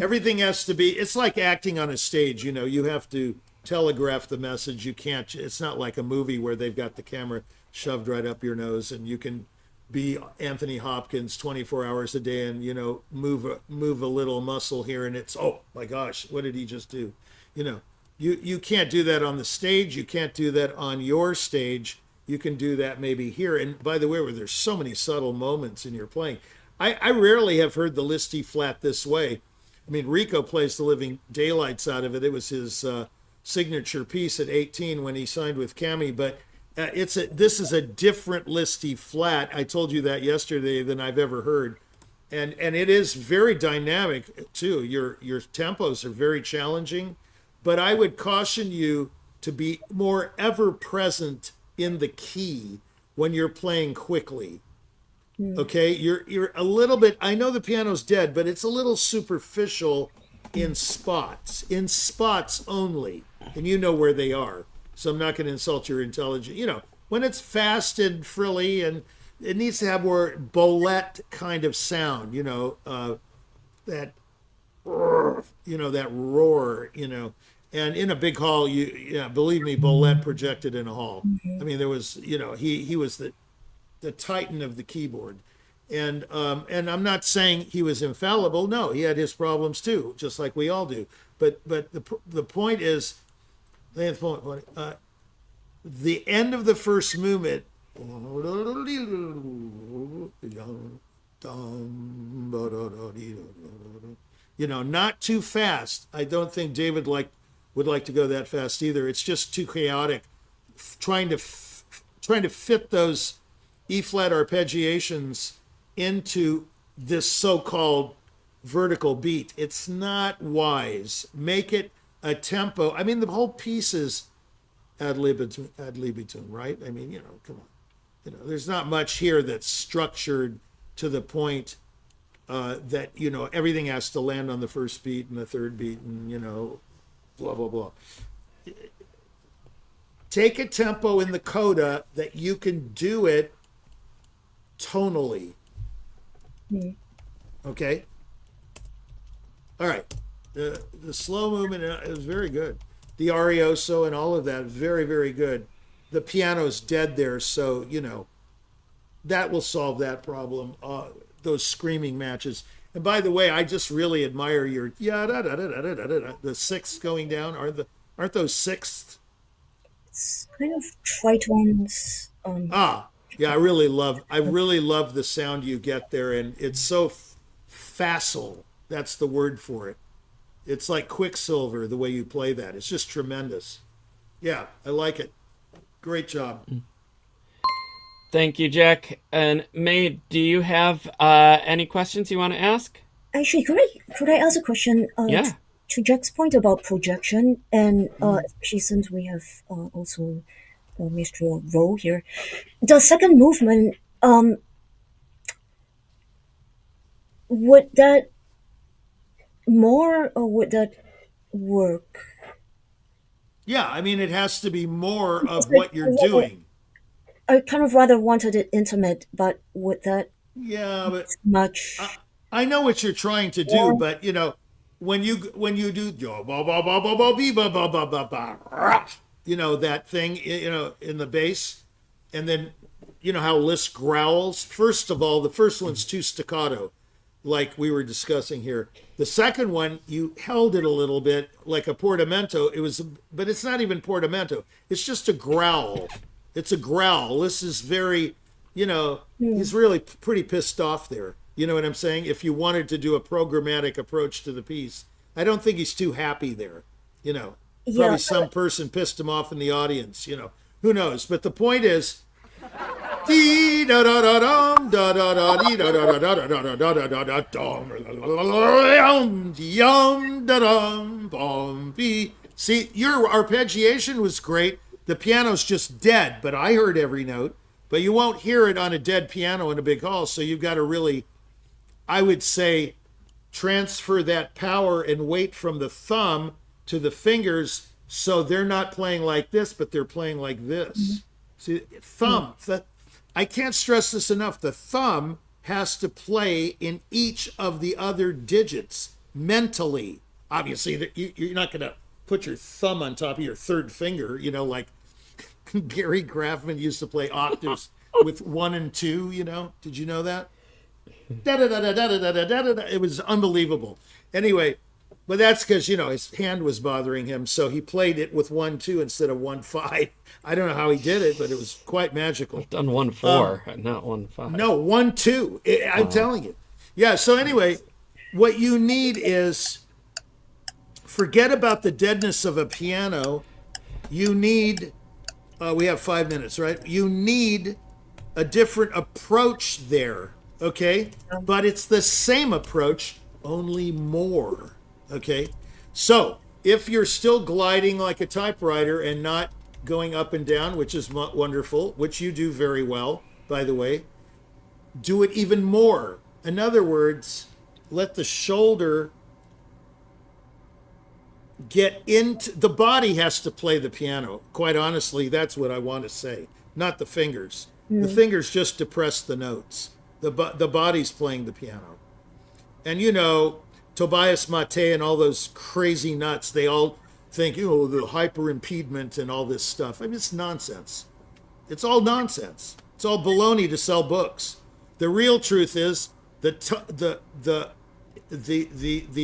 D: Everything has to be, it's like acting on a stage. You have to telegraph the message. You can't, it's not like a movie where they've got the camera shoved right up your nose and you can be Anthony Hopkins 24 hours a day and move a little muscle here and it's, oh my gosh, what did he just do? You can't do that on the stage. You can't do that on your stage. You can do that maybe here. And by the way, where there's so many subtle moments in your playing, I rarely have heard the Listy flat this way. I mean, Rico plays the living daylights out of it. It was his signature piece at 18 when he signed with Cami. But this is a different Listy flat. I told you that yesterday than I've ever heard, and it is very dynamic too. Your tempos are very challenging, but I would caution you to be more ever present in the key when you're playing quickly. Okay, you're a little bit, I know the piano's dead, but it's a little superficial in spots only, and you know where they are. So I'm not going to insult your intelligence. When it's fast and frilly, and it needs to have more bolette kind of sound. That roar. And in a big hall, believe me, bolette projected in a hall. I mean, there was, he was the titan of the keyboard. And I'm not saying he was infallible. No, he had his problems too, just like we all do. But the point is, the end of the first movement, not too fast. I don't think David would like to go that fast either. It's just too chaotic. Trying to fit those E flat arpeggiations into this so-called vertical beat. It's not wise. Make it a tempo. I mean, the whole piece is ad libitum, right? I mean, come on. There's not much here that's structured to the point that, everything has to land on the first beat and the third beat and, blah, blah, blah. Take a tempo in the coda that you can do it tonally. Okay? All right. The slow movement is very good. The arioso and all of that, very, very good. The piano's dead there, so, that will solve that problem. Those screaming matches. And by the way, I just really admire your the sixths going down. Aren't those sixths?
I: It's kind of tritones.
D: Yeah, I really love the sound you get there, and it's so facile. That's the word for it. It's like Quicksilver, the way you play that. It's just tremendous. Yeah, I like it. Great job.
A: Thank you, Jack. And May, do you have any questions you want to ask?
I: Actually, could I ask a question?
A: Yeah.
I: To Jack's point about projection, and especially since we have also Mr. Rowe here, the second movement, would that more or would that work
D: Yeah, I mean, it has to be more of what you're doing.
I: I kind of rather wanted it intimate, but with that
D: Yeah, but
I: much.
D: I know what you're trying to do,
I: Yeah.
D: but when you do yo, ba, ba, ba, ba, ba, bee, ba, ba, ba, ba, ba, rah, that thing in the bass, and then how Liszt growls. First of all, the first one's too staccato, like we were discussing here. The second one, you held it a little bit like a portamento. But it's not even portamento. It's just a growl. It's a growl. This is very, he's really pretty pissed off there. You know what I'm saying? If you wanted to do a programmatic approach to the piece, I don't think he's too happy there. Probably
I: Yeah.
D: some person pissed him off in the audience. Who knows? But the point is, dee da da da dum da da da dee da da da da da da da da da da dum yum da dum bum bee. See, your arpeggiation was great. The piano's just dead, but I heard every note. But you won't hear it on a dead piano in a big hall, so you've got to really, I would say, transfer that power and weight from the thumb to the fingers, so they're not playing like this, but they're playing like this. See, I can't stress this enough. The thumb has to play in each of the other digits mentally. Obviously, you're not going to put your thumb on top of your third finger, like Gary Graffman used to play octaves with 1 and 2, Did you know that? It was unbelievable. Anyway, but that's because, his hand was bothering him, so he played it with 1-2 instead of 1-5. I don't know how he did it, but it was quite magical.
A: I've done 1-4, not 1-5.
D: No, 1-2. I'm telling you. Yeah, so anyway, what you need is, forget about the deadness of a piano. You need, we have 5 minutes, right? You need a different approach there, okay? But it's the same approach, only more, okay? So if you're still gliding like a typewriter and not going up and down, which is wonderful, which you do very well, by the way, do it even more. In other words, let the shoulder get into, the body has to play the piano. Quite honestly, that's what I want to say, not the fingers. The fingers just depress the notes. The body's playing the piano. And Tobias Mate and all those crazy nuts, they all think, the hyperimpediment and all this stuff. I mean, it's nonsense. It's all nonsense. It's all baloney to sell books. The real truth is the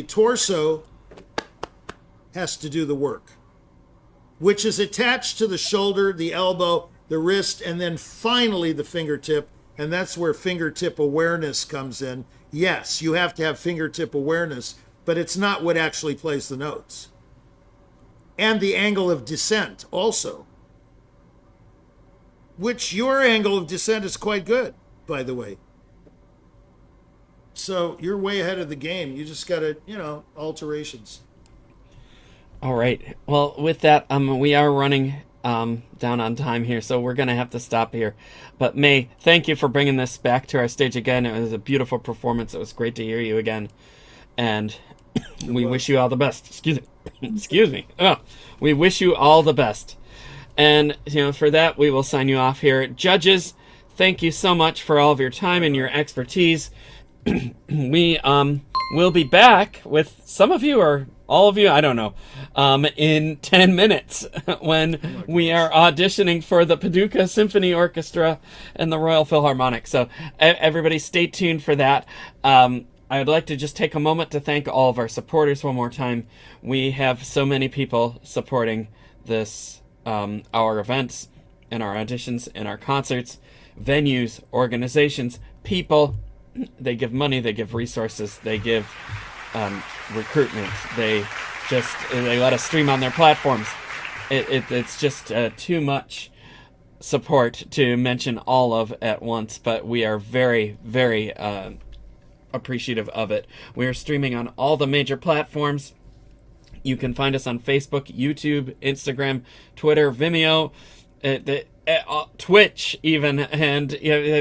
D: torso has to do the work, which is attached to the shoulder, the elbow, the wrist, and then finally the fingertip. And that's where fingertip awareness comes in. Yes, you have to have fingertip awareness, but it's not what actually plays the notes. And the angle of descent also, which your angle of descent is quite good, by the way. So you're way ahead of the game. You just got to, alterations.
A: All right. Well, with that, we are running down on time here, so we're going to have to stop here. But May, thank you for bringing this back to our stage again. It was a beautiful performance. It was great to hear you again. And we wish you all the best. Excuse me. Oh, we wish you all the best. And, for that, we will sign you off here. Judges, thank you so much for all of your time and your expertise. We will be back with some of you, or all of you, I don't know, in 10 minutes when we are auditioning for the Paducah Symphony Orchestra and the Royal Philharmonic. So everybody stay tuned for that. I'd like to just take a moment to thank all of our supporters one more time. We have so many people supporting this, our events and our auditions and our concerts, venues, organizations, people. They give money, they give resources, they give recruitment. They let us stream on their platforms. It's just too much support to mention all of at once, but we are very, very appreciative of it. We are streaming on all the major platforms. You can find us on Facebook, YouTube, Instagram, Twitter, Vimeo. Twitch even, and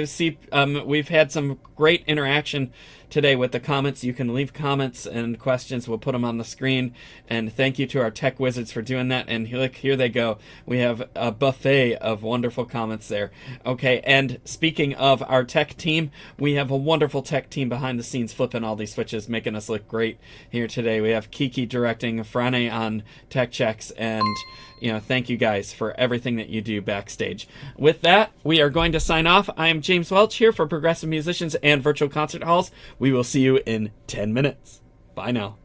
A: see, we've had some great interaction today with the comments. You can leave comments and questions. We'll put them on the screen. And thank you to our tech wizards for doing that. And here they go. We have a buffet of wonderful comments there. Okay, and speaking of our tech team, we have a wonderful tech team behind the scenes flipping all these switches, making us look great here today. We have Kiki directing, Frane on tech checks, and thank you guys for everything that you do backstage. With that, we are going to sign off. I am James Welch here for Progressive Musicians and Virtual Concert Halls. We will see you in 10 minutes. Bye now.